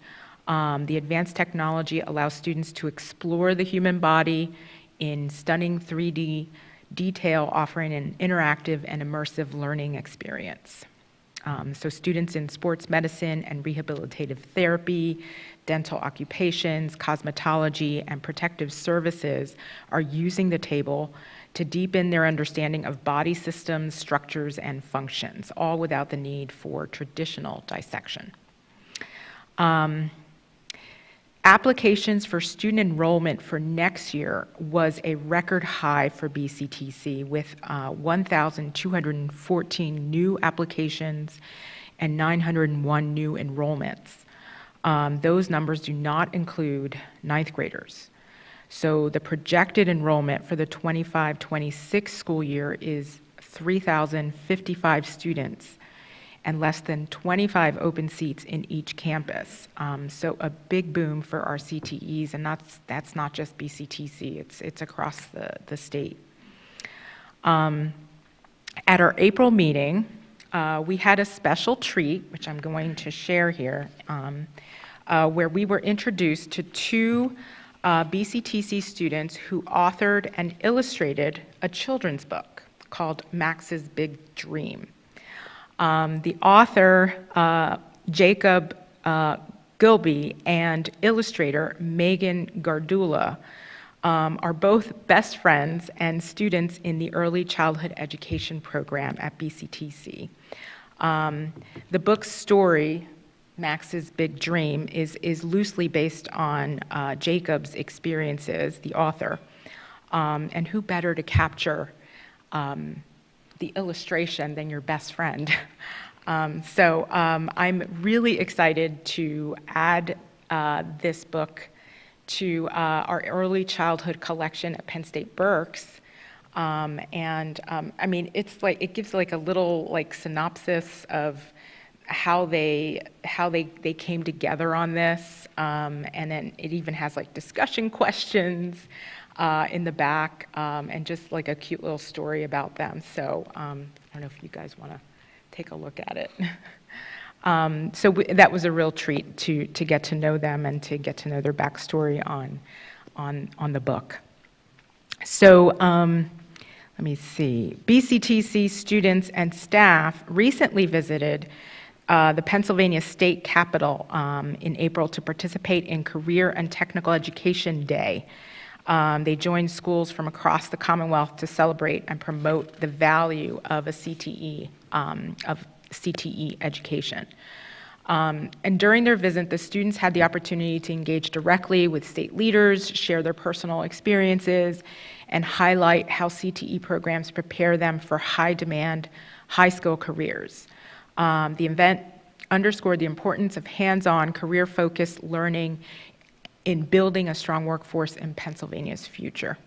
The advanced technology allows students to explore the human body in stunning 3D detail, offering an interactive and immersive learning experience. So students in sports medicine and rehabilitative therapy, dental occupations, cosmetology, and protective services are using the table to deepen their understanding of body systems, structures, and functions, all without the need for traditional dissection. Applications for student enrollment for next year was a record high for BCTC, with 1,214 new applications and 901 new enrollments. Those numbers do not include ninth graders. So the projected enrollment for the 25-26 school year is 3,055 students, and less than 25 open seats in each campus. So a big boom for our CTEs, and that's not just BCTC, it's across the state. At our April meeting, we had a special treat, which I'm going to share here, where we were introduced to two BCTC students who authored and illustrated a children's book called Max's Big Dream. The author, Jacob Gilby, and illustrator Megan Gardula are both best friends and students in the Early Childhood Education Program at BCTC. The book's story, Max's Big Dream, is loosely based on Jacob's experiences, the author, and who better to capture the illustration than your best friend. So I'm really excited to add this book to our early childhood collection at Penn State Berks. I mean, it gives like a little like synopsis of how they came together on this, and then it even has like discussion questions in the back, and just like a cute little story about them. So I don't know if you guys want to take a look at it. That was a real treat to get to know them and to get to know their backstory on the book. So let me see. BCTC students and staff recently visited the Pennsylvania State Capitol in April to participate in Career and Technical Education Day. They joined schools from across the Commonwealth to celebrate and promote the value of a CTE, education. And during their visit, the students had the opportunity to engage directly with state leaders, share their personal experiences, and highlight how CTE programs prepare them for high-demand, high-skill careers. The event underscored the importance of hands-on, career-focused learning in building a strong workforce in Pennsylvania's future.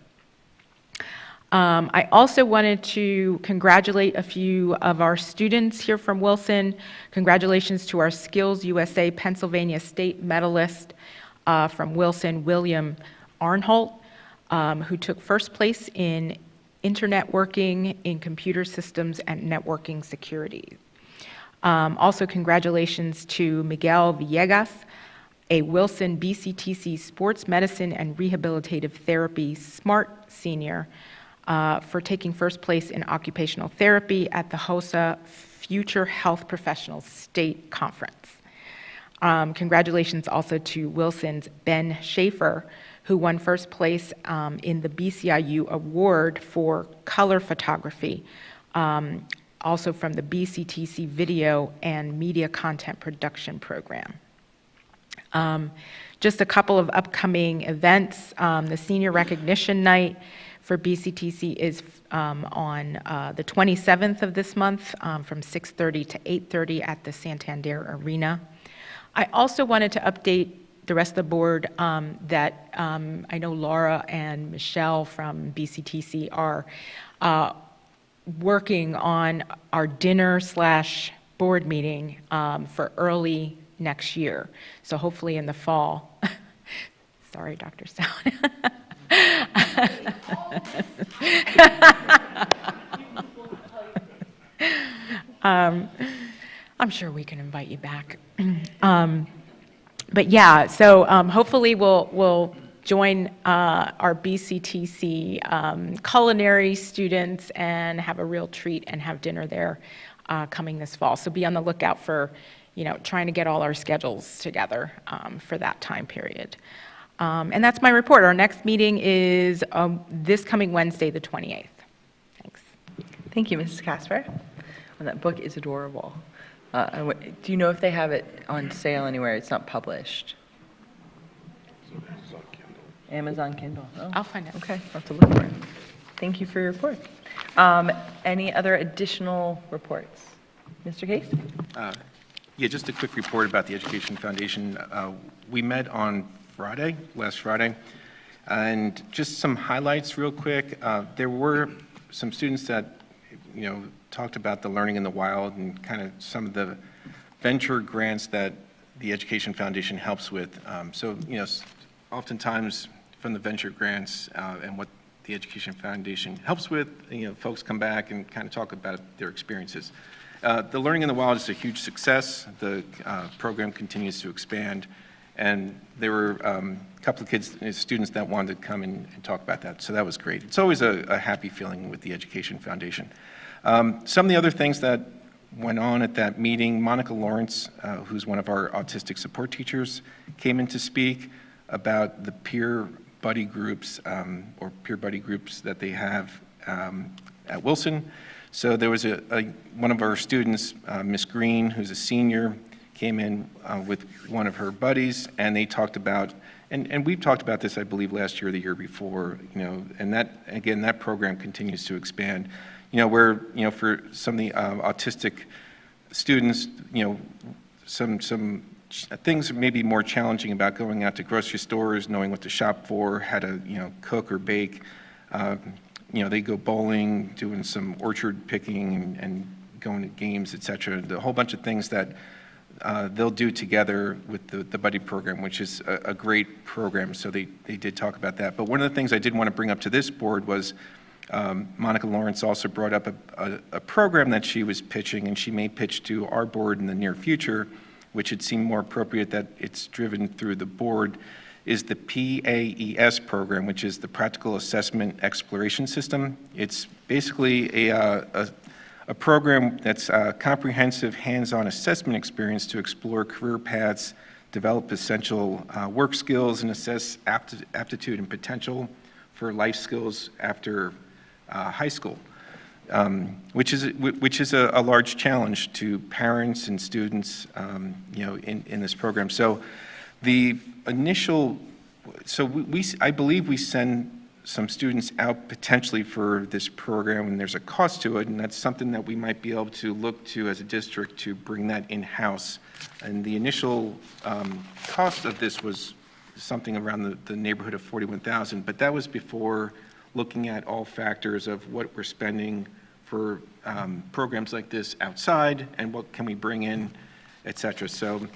I also wanted to congratulate a few of our students here from Wilson. Congratulations to our Skills USA Pennsylvania State medalist from Wilson, William Arnholt, who took first place in internet working in computer systems and networking security. Also, congratulations to Miguel Villegas, a Wilson BCTC Sports Medicine and Rehabilitative Therapy SMART senior, for taking first place in occupational therapy at the HOSA Future Health Professionals State Conference. Congratulations also to Wilson's Ben Schaefer, who won first place in the BCIU Award for Color Photography, also from the BCTC Video and Media Content Production Program. Just a couple of upcoming events. The Senior Recognition Night for BCTC is on the 27th of this month from 6:30 to 8:30 at the Santander Arena. I also wanted to update the rest of the board that I know Laura and Michelle from BCTC are working on our dinner/board meeting for early next year. So hopefully in the fall. Sorry, Dr. Stone. I'm sure we can invite you back. But yeah, so hopefully we'll join our BCTC culinary students and have a real treat and have dinner there coming this fall. So be on the lookout for, trying to get all our schedules together for that time period. And that's my report. Our next meeting is this coming Wednesday, the 28th. Thanks. Thank you, Mrs. Casper. And that book is adorable. Do you know if they have it on sale anywhere? It's not published. Amazon Kindle. Oh, I'll find out. Okay, I'll have to look for it. Thank you for your report. Any other additional reports? Mr. Case? Yeah, just a quick report about the Education Foundation. We met on last Friday, and just some highlights real quick. There were some students that talked about the Learning in the Wild and kind of some of the venture grants that the Education Foundation helps with. Oftentimes from the venture grants and what the Education Foundation helps with, folks come back and kind of talk about their experiences. The Learning in the Wild is a huge success. The program continues to expand, and there were a couple of students that wanted to come and talk about that, so that was great. It's always a happy feeling with the Education Foundation. Some of the other things that went on at that meeting, Monica Lawrence, who's one of our autistic support teachers, came in to speak about the peer buddy groups or peer buddy groups that they have at Wilson. So there was one of our students, Miss Green, who's a senior, came in with one of her buddies, and they talked about, and we've talked about this, I believe, last year or the year before, and that, again, that program continues to expand. Where, for some of the autistic students, some things may be more challenging about going out to grocery stores, knowing what to shop for, how to, cook or bake. They go bowling, doing some orchard picking and going to games, et cetera. A whole bunch of things that they'll do together with the buddy program, which is a great program. So they did talk about that. But one of the things I did want to bring up to this board was Monica Lawrence also brought up a program that she was pitching, and she may pitch to our board in the near future, which it seemed more appropriate that it's driven through the board, is the PAES program, which is the Practical Assessment Exploration System. It's basically a program that's a comprehensive hands-on assessment experience to explore career paths, develop essential work skills, and assess aptitude and potential for life skills after high school, which is a large challenge to parents and students, in this program. So the initial, I believe we send some students out potentially for this program, and there's a cost to it, and that's something that we might be able to look to as a district to bring that in-house. And the initial cost of this was something around the neighborhood of $41,000, but that was before looking at all factors of what we're spending for programs like this outside and what can we bring in, et cetera. So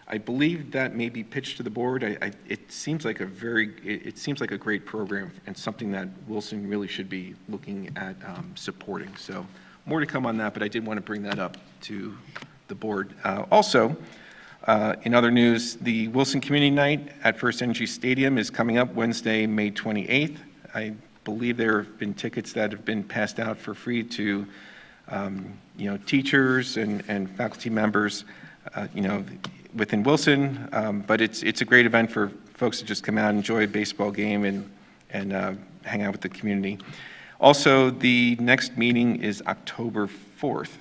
I believe that may be pitched to the board. It seems like a great program and something that Wilson really should be looking at supporting. So more to come on that, but I did want to bring that up to the board. Also, in other news, the Wilson Community Night at First Energy Stadium is coming up Wednesday, May 28th. I believe there have been tickets that have been passed out for free to, teachers and faculty members, within Wilson. But it's a great event for folks to just come out and enjoy a baseball game and hang out with the community. Also, the next meeting is October 4th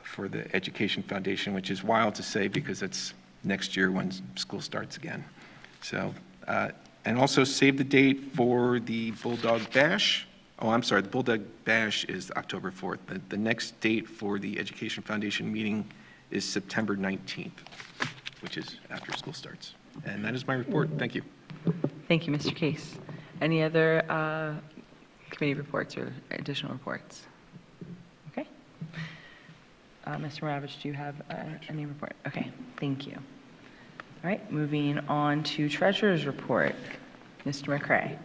for the Education Foundation, which is wild to say because it's next year when school starts again. So, and also save the date for the Bulldog Bash. Oh, I'm sorry, the Bulldog Bash is October 4th. The next date for the Education Foundation meeting is September 19th, which is after school starts. And that is my report. Thank you. Thank you, Mr. Case. Any other committee reports or additional reports? Okay. Mr. Maravich, do you have any report? Okay, thank you. All right, moving on to Treasurer's Report. Mr. McCray.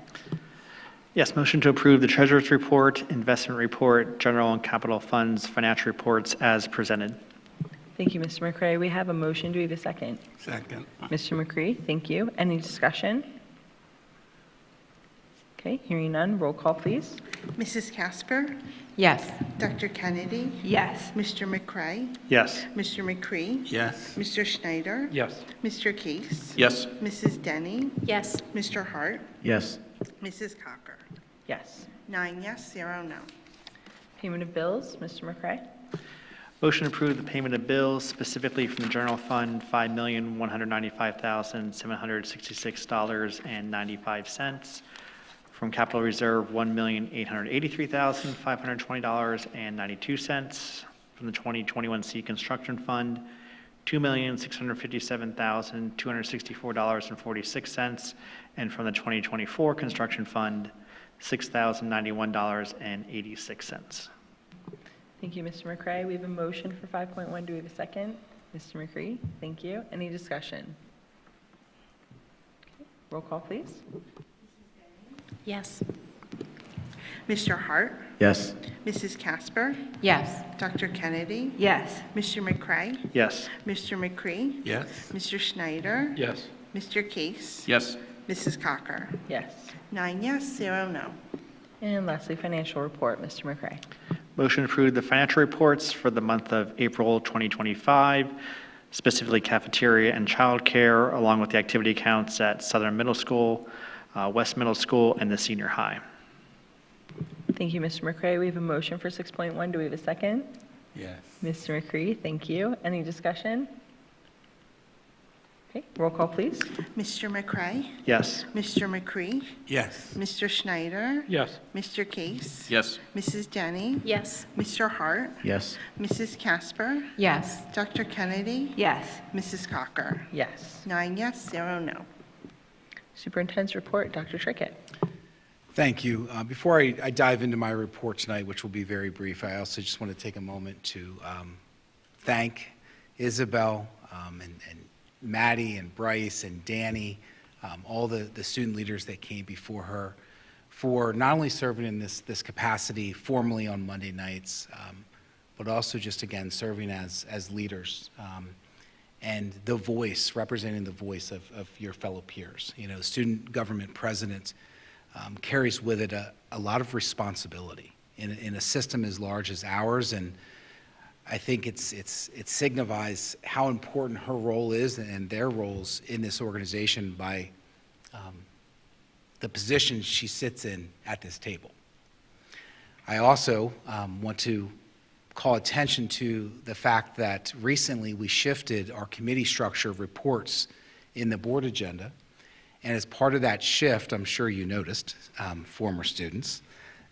Yes, motion to approve the Treasurer's Report, Investment Report, General and Capital Funds Financial Reports as presented. Thank you, Mr. McCray. We have a motion. Do we have a second? Second. Mr. McCree, thank you. Any discussion? Okay, hearing none, roll call, please. Mrs. Casper? Yes. Dr. Kennedy? Yes. Mr. McCray? Yes. Mr. McCree? Yes. Mr. Schneider? Yes. Mr. Case? Yes. Mrs. Denny? Yes. Mr. Hart? Yes. Mrs. Cocker? Yes. 9 yes, 0 no. Payment of bills, Mr. McCray. Motion to approve the payment of bills specifically from the General Fund, $5,195,766.95. From Capital Reserve, $1,883,520.92. From the 2021C Construction Fund, $2,657,264.46. And from the 2024 Construction Fund, $6,091.86. Thank you, Mr. McCray. We have a motion for 5.1. Do we have a second? Mr. McCree, thank you. Any discussion? Okay, roll call, please. Yes. Mr. Hart? Yes. Mrs. Casper? Yes. Dr. Kennedy? Yes. Mr. McCray? Yes. Mr. McCree? Yes. Mr. Schneider? Yes. Mr. Case? Yes. Mrs. Cocker? Yes. 9 yes, 0 no. And lastly, financial report, Mr. McCray. Motion to approve the financial reports for the month of April 2025, specifically cafeteria and childcare, along with the activity accounts at Southern Middle School, West Middle School, and the senior high. Thank you, Mr. McCray. We have a motion for 6.1. Do we have a second? Yes. Mr. McCree, thank you. Any discussion? Okay, roll call, please. Mr. McCray? Yes. Mr. McCree? Yes. Mr. Schneider? Yes. Mr. Case? Yes. Mrs. Denny? Yes. Mr. Hart? Yes. Mrs. Casper? Yes. Dr. Kennedy? Yes. Mrs. Cocker? Yes. 9 yes, 0 no. Superintendent's report, Dr. Trickett. Thank you. Before I dive into my report tonight, which will be very brief, I also just want to take a moment to thank Isabel and Maddie and Bryce and Danny, all the student leaders that came before her, for not only serving in this capacity formally on Monday nights, but also just, again, serving as leaders and the voice, representing the voice of your fellow peers. You know, student government president carries with it a lot of responsibility in a system as large as ours, and I think it signifies how important her role is and their roles in this organization by the position she sits in at this table. I also want to call attention to the fact that recently we shifted our committee structure of reports in the board agenda. And as part of that shift, I'm sure you noticed, former students,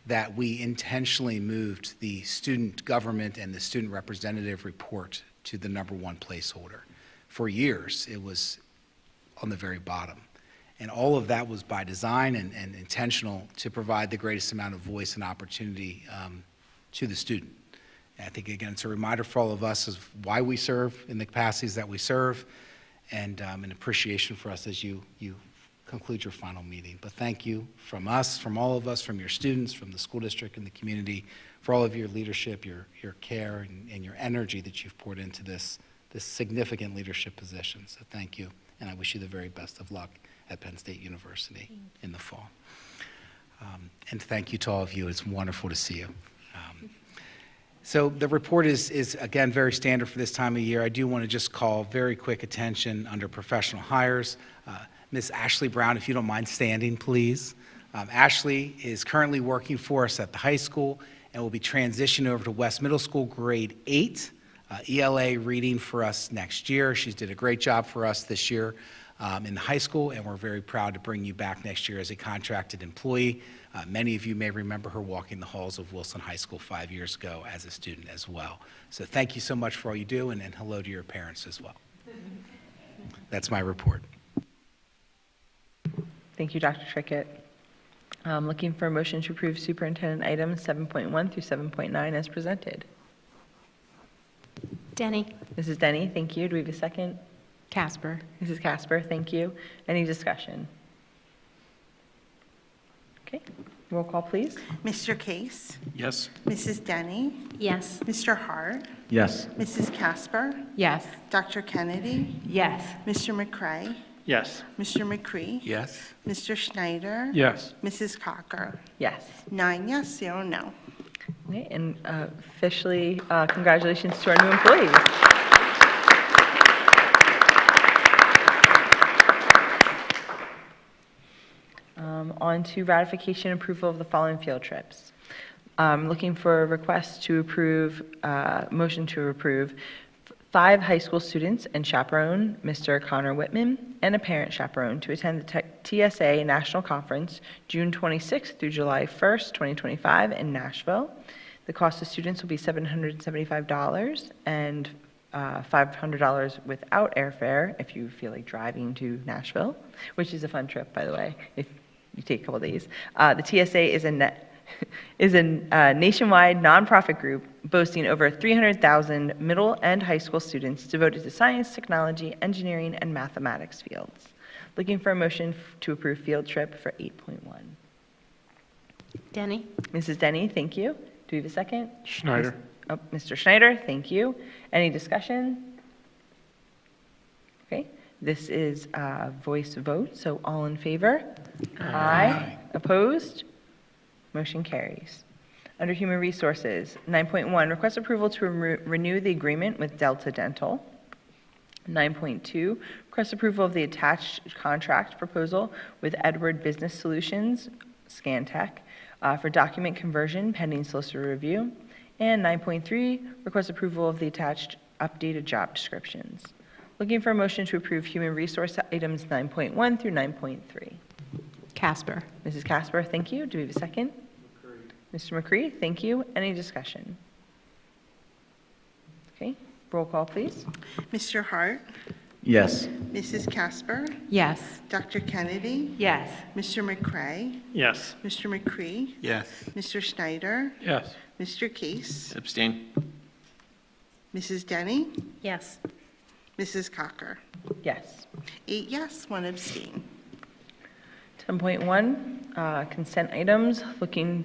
that we intentionally moved the student government and the student representative report to the #1 placeholder. For years, it was on the very bottom. And all of that was by design and intentional to provide the greatest amount of voice and opportunity to the student. And I think, again, it's a reminder for all of us of why we serve in the capacities that we serve, and an appreciation for us as you conclude your final meeting. But thank you from us, from all of us, from your students, from the school district and the community, for all of your leadership, your care, and your energy that you've poured into this significant leadership position. So thank you, and I wish you the very best of luck at Penn State University in the fall. And thank you to all of you. It's wonderful to see you. So the report is, again, very standard for this time of year. I do want to just call very quick attention under professional hires. Ms. Ashley Brown, if you don't mind standing, please. Ashley is currently working for us at the high school and will be transitioning over to West Middle School, grade 8, ELA reading for us next year. She's did a great job for us this year in the high school, and we're very proud to bring you back next year as a contracted employee. Many of you may remember her walking the halls of Wilson High School 5 years ago as a student as well. So thank you so much for all you do, and hello to your parents as well. That's my report. Thank you, Dr. Trickett. Looking for a motion to approve superintendent items 7.1 through 7.9 as presented. Denny. Mrs. Denny, thank you. Do we have a second? Casper. Mrs. Casper, thank you. Any discussion? Okay, roll call, please. Mr. Case? Yes. Mrs. Denny? Yes. Mr. Hart? Yes. Mrs. Casper? Yes. Dr. Kennedy? Yes. Mr. McCray? Yes. Mr. McCree? Yes. Mr. Schneider? Yes. Mrs. Cocker? Yes. 9 yes, 0 no. Okay, and officially, congratulations to our new employees. On to ratification and approval of the following field trips. Looking for a request to approve, motion to approve 5 high school students and chaperone, Mr. Connor Whitman, and a parent chaperone to attend the TSA National Conference June 26th through July 1st, 2025 in Nashville. The cost of students will be $775 and $500 without airfare if you feel like driving to Nashville, which is a fun trip, by the way, if you take a couple days. The TSA is a nationwide nonprofit group boasting over 300,000 middle and high school students devoted to science, technology, engineering, and mathematics fields. Looking for a motion to approve field trip for 8.1. Denny? Mrs. Denny, thank you. Do we have a second? Schneider. Oh, Mr. Schneider, thank you. Any discussion? Okay, this is a voice vote, so all in favor? Aye. Opposed? Motion carries. Under Human Resources, 9.1, request approval to renew the agreement with Delta Dental. 9.2, request approval of the attached contract proposal with Edward Business Solutions, Scantech, for document conversion pending solicitor review. And 9.3, request approval of the attached updated job descriptions. Looking for a motion to approve human resource items 9.1 through 9.3. Casper. Mrs. Casper, thank you. Do we have a second? Mr. McCree, thank you. Any discussion? Okay, roll call, please. Mr. Hart? Yes. Mrs. Casper? Yes. Dr. Kennedy? Yes. Mr. McCray? Yes. Mr. McCree? Yes. Mr. Schneider? Yes. Mr. Case? Abstain? Mrs. Denny? Yes. Mrs. Cocker? Yes. 8 yes, 1 abstain. 10.1, consent items. Looking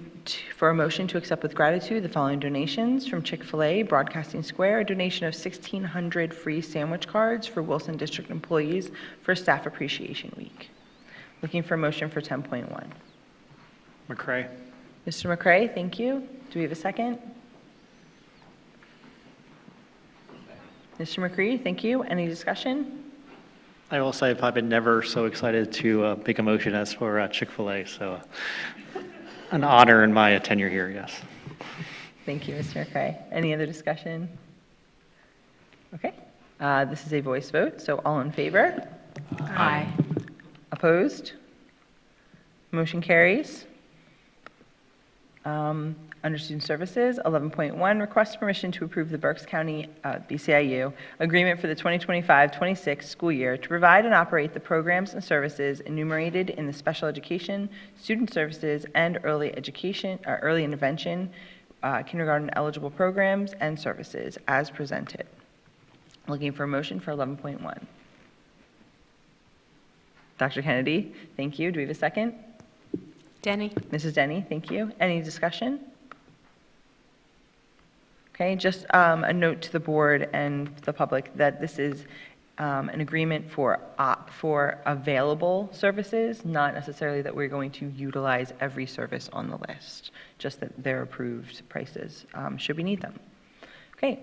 for a motion to accept with gratitude the following donations from Chick-fil-A, Broadcasting Square, a donation of 1,600 free sandwich cards for Wilson District employees for Staff Appreciation Week. Looking for a motion for 10.1. McCray. Mr. McCray, thank you. Do we have a second? Mr. McCree, thank you. Any discussion? I will say I've been never so excited to make a motion as for Chick-fil-A, so an honor in my tenure here, yes. Thank you, Mr. McCray. Any other discussion? Okay. This is a voice vote, so all in favor? Aye. Opposed? Motion carries. Under Student Services, 11.1, request permission to approve the Berks County BCIU agreement for the 2025-26 school year to provide and operate the programs and services enumerated in the Special Education, Student Services, and Early Intervention, kindergarten eligible programs and services as presented. Looking for a motion for 11.1. Dr. Kennedy, thank you. Do we have a second? Denny? Mrs. Denny, thank you. Any discussion? Okay, just a note to the board and the public that this is an agreement for available services, not necessarily that we're going to utilize every service on the list, just that they're approved prices should we need them. Okay,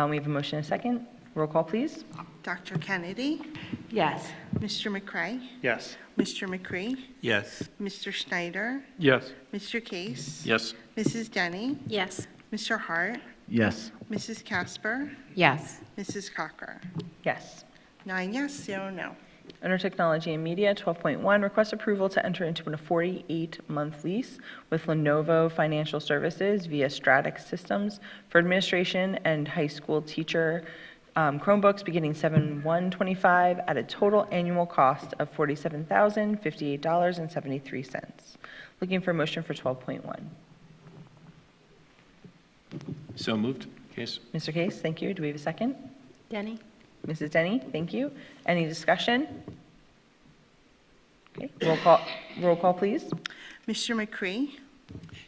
we have a motion and a second. Roll call, please. Dr. Kennedy? Yes. Mr. McCray? Yes. Mr. McCree? Yes. Mr. Schneider? Yes. Mr. Case? Yes. Mrs. Denny? Yes. Mr. Hart? Yes. Mrs. Casper? Yes. Mrs. Cocker? Yes. 9 yes, 0 no. Under Technology and Media, 12.1, request approval to enter into a 48-month lease with Lenovo Financial Services via Stratix Systems for administration and high school teacher Chromebooks beginning 7/1/25 at a total annual cost of $47,058.73. Looking for a motion for 12.1. So moved. Case? Mr. Case, thank you. Do we have a second? Denny? Mrs. Denny, thank you. Any discussion? Okay, roll call, please. Mr. McCree?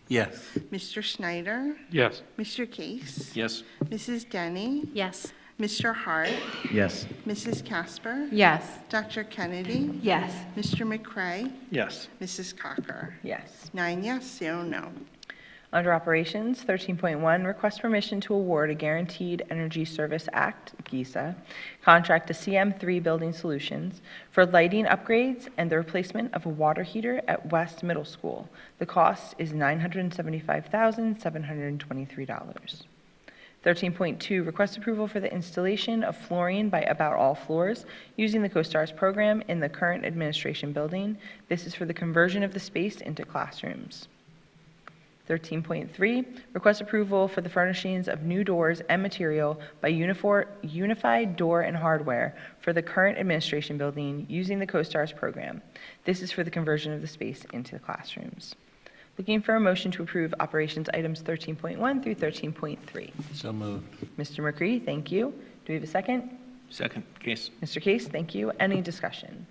Yes. Mr. Schneider? Yes. Mr. Case? Yes. Mrs. Denny? Yes. Mr. Hart? Yes. Mrs. Casper? Yes. Dr. Kennedy? Yes. Mr. McCray? Yes. Mrs. Cocker? Yes. 9 yes, 0 no. Under Operations, 13.1, request permission to award a Guaranteed Energy Service Act, GISA, contract to CM3 Building Solutions for lighting upgrades and the replacement of a water heater at West Middle School. The cost is $975,723. 13.2, request approval for the installation of flooring by About All Floors using the CoStars program in the current administration building. This is for the conversion of the space into classrooms. 13.3, request approval for the furnishings of new doors and material by Unified Door and Hardware for the current administration building using the CoStars program. This is for the conversion of the space into the classrooms. Looking for a motion to approve operations items 13.1 through 13.3. So moved. Mr. McCree, thank you. Do we have a second? Second, Case. Mr. Case, thank you. Any discussion?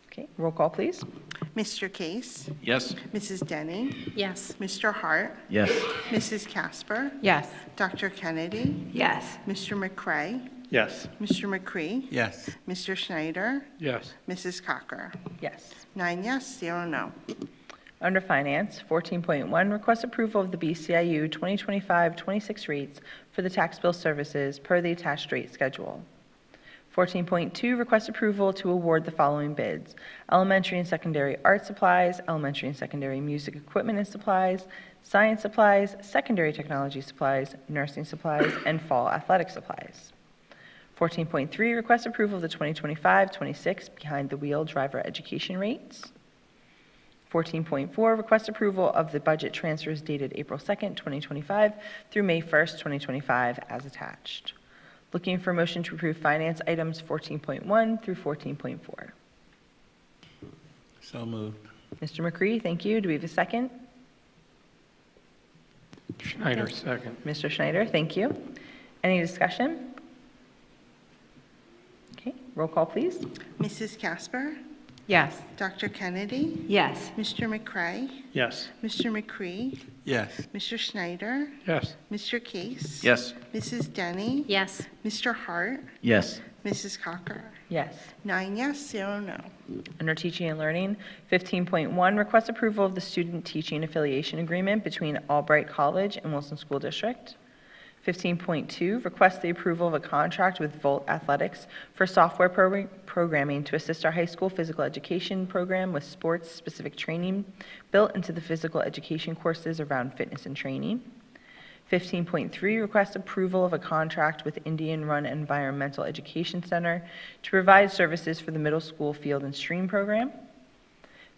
Okay, roll call, please. Mr. Case, Yes. Mrs. Denny, Yes. Mr. Hart, Yes. Mrs. Casper, Yes. Dr. Kennedy, Yes. Mr. McCray, Yes. Mr. McCree, Yes. Mr. Schneider, Yes. Mrs. Cocker. Yes. 9 yes, 0 no. Under Finance, 14.1, request approval of the BCIU 2025-26 rates for the tax bill services per the attached rate schedule. 14.2, request approval to award the following bids: elementary and secondary art supplies, elementary and secondary music equipment and supplies, science supplies, secondary technology supplies, nursing supplies, and fall athletic supplies. 14.3, request approval of the 2025-26 behind-the-wheel driver education rates. 14.4, request approval of the budget transfers dated April 2nd, 2025 through May 1st, 2025 as attached. Looking for a motion to approve finance items 14.1 through 14.4. So moved. Mr. McCree, thank you. Do we have a second? Schneider, second. Mr. Schneider, thank you. Any discussion? Okay, roll call, please. Mrs. Casper, Yes. Dr. Kennedy, Yes. Mr. McCray, Yes. Mr. McCree, Yes. Mr. Schneider, Yes. Mr. Case, Yes. Mrs. Denny, Yes. Mr. Hart, Yes. Mrs. Cocker. Yes. 9 yes, 0 no. Under Teaching and Learning, 15.1, request approval of the student teaching affiliation agreement between Albright College and Wilson School District. 15.2, request the approval of a contract with Volt Athletics for software programming to assist our high school physical education program with sports-specific training built into the physical education courses around fitness and training. 15.3, request approval of a contract with Indian Run Environmental Education Center to provide services for the middle school field and stream program.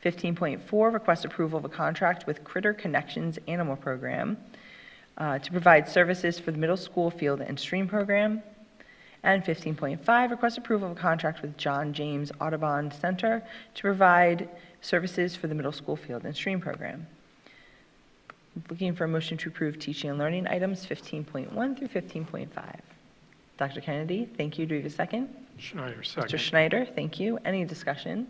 15.4, request approval of a contract with Critter Connections Animal Program to provide services for the middle school field and stream program. And 15.5, request approval of a contract with John James Audubon Center to provide services for the middle school field and stream program. Looking for a motion to approve teaching and learning items 15.1 through 15.5. Dr. Kennedy, thank you. Do we have a second? Schneider, second. Mr. Schneider, thank you. Any discussion?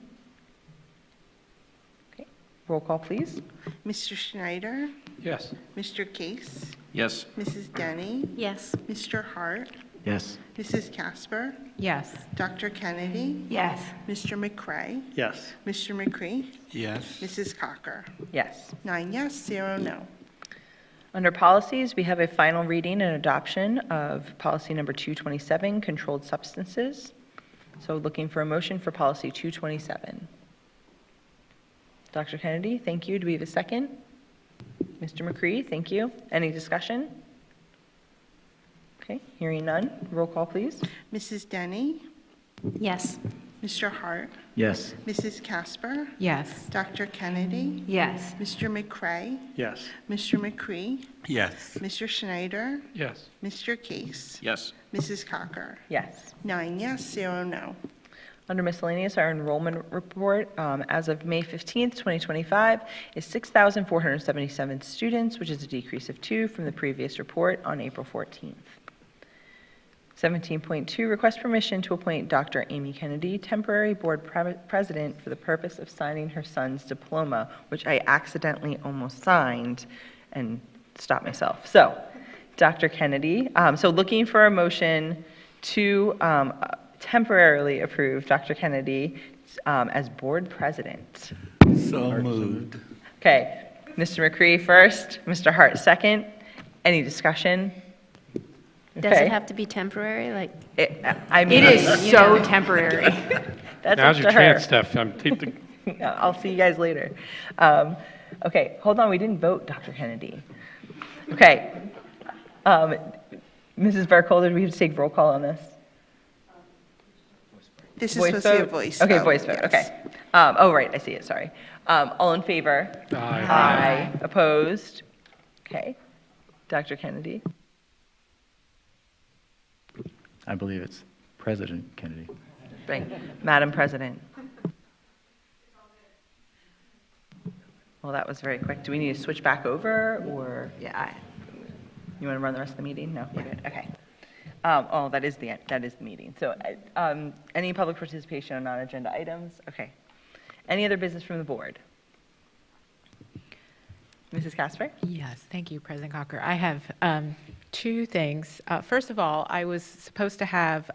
Okay, roll call, please. Mr. Schneider, Yes. Mr. Case, Yes. Mrs. Denny, Yes. Mr. Hart, Yes. Mrs. Casper, Yes. Dr. Kennedy, Yes. Mr. McCray, Yes. Mr. McCree, Yes. Mrs. Cocker. Yes. 9 yes, 0 no. Under policies, we have a final reading and adoption of policy number 227, controlled substances. So looking for a motion for policy 227. Dr. Kennedy, thank you. Do we have a second? Mr. McCree, thank you. Any discussion? Okay, hearing none. Roll call, please. Mrs. Denny, Yes. Mr. Hart, Yes. Mrs. Casper, Yes. Dr. Kennedy, Yes. Mr. McCray, Yes. Mr. McCree, Yes. Mr. Schneider, Yes. Mr. Case, Yes. Mrs. Cocker. Yes. 9 yes, 0 no. Under miscellaneous, our enrollment report as of May 15th, 2025 is 6,477 students, which is a decrease of 2 from the previous report on April 14th. 17.2, request permission to appoint Dr. Amy Kennedy, temporary board president for the purpose of signing her son's diploma, which I accidentally almost signed and stopped myself. So, Dr. Kennedy, so looking for a motion to temporarily approve Dr. Kennedy as board president. So moved. Okay, Mr. McCree first, Mr. Hart second. Any discussion? Does Okay. it have to be temporary? Like, I mean, It is so temporary. That's Now's up your to her. chance, Steph. Take the I'll see you guys later. Okay, hold on, we didn't vote, Dr. Kennedy. Okay. Mrs. Burkholder, do we have to take roll call on this? This is Voice supposed to be a vote? voice Okay, vote, voice vote, yes. okay. Oh, right, I see it, sorry. All in favor? Aye. Aye. Opposed? Okay. Dr. Kennedy? I believe it's President Kennedy. Right. Madam President? Well, that was very quick. Do we need to switch back over, or? Yeah, You want to run the rest of the meeting? No, we're good, okay. Oh, that is the meeting. So, any public participation on non-agenda items? Okay. Any other business from the board? Mrs. Casper? Yes, thank you, President Cocker. I have two things. First of all, I was supposed to have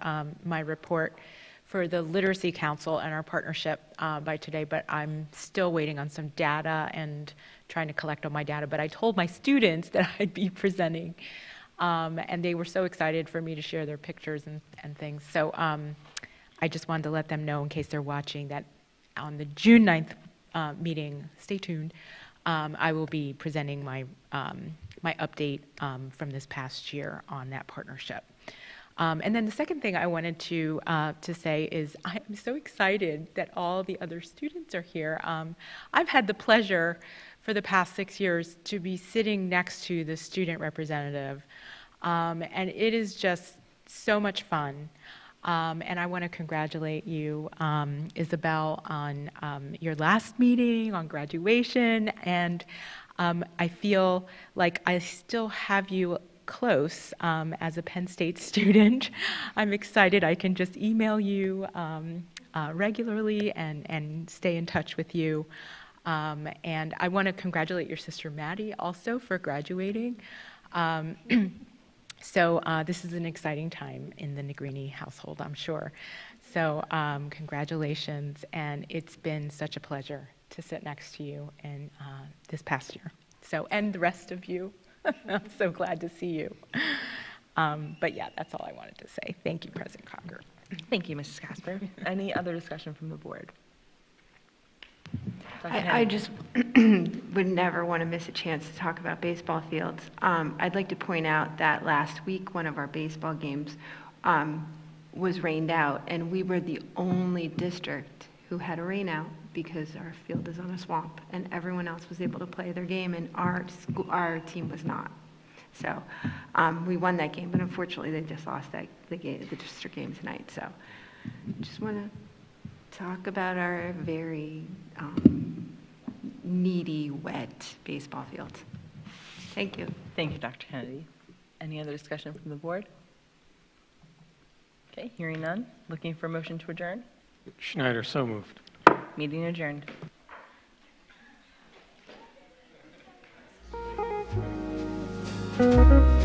my report for the Literacy Council and our partnership by today, but I'm still waiting on some data and trying to collect all my data. But I told my students that I'd be presenting, and they were so excited for me to share their pictures and things. So I just wanted to let them know, in case they're watching, that on the June 9th meeting, stay tuned, I will be presenting my update from this past year on that partnership. And then the second thing I wanted to say is I am so excited that all the other students are here. I've had the pleasure for the past 6 years to be sitting next to the student representative, and it is just so much fun. And I want to congratulate you, Isabel, on your last meeting, on graduation, and I feel like I still have you close as a Penn State student. I'm excited I can just email you regularly and stay in touch with you. And I want to congratulate your sister Maddie also for graduating. So this is an exciting time in the Negrini household, I'm sure. So congratulations, and it's been such a pleasure to sit next to you in this past year. So, and the rest of you. I'm so glad to see you. But yeah, that's all I wanted to say. Thank you, President Cocker. Thank you, Mrs. Casper. Any other discussion from the board? I just would never want to miss a chance to talk about baseball fields. I'd like to point out that last week, one of our baseball games was rained out, and we were the only district who had a rain out because our field is on a swamp, and everyone else was able to play their game, and our team was not. So we won that game, but unfortunately they just lost the district game tonight. So just want to talk about our very needy, wet baseball fields. Thank you. Thank you, Dr. Kennedy. Any other discussion from the board? Okay, hearing none. Looking for a motion to adjourn? Schneider, so moved. Meeting adjourned. Thank you.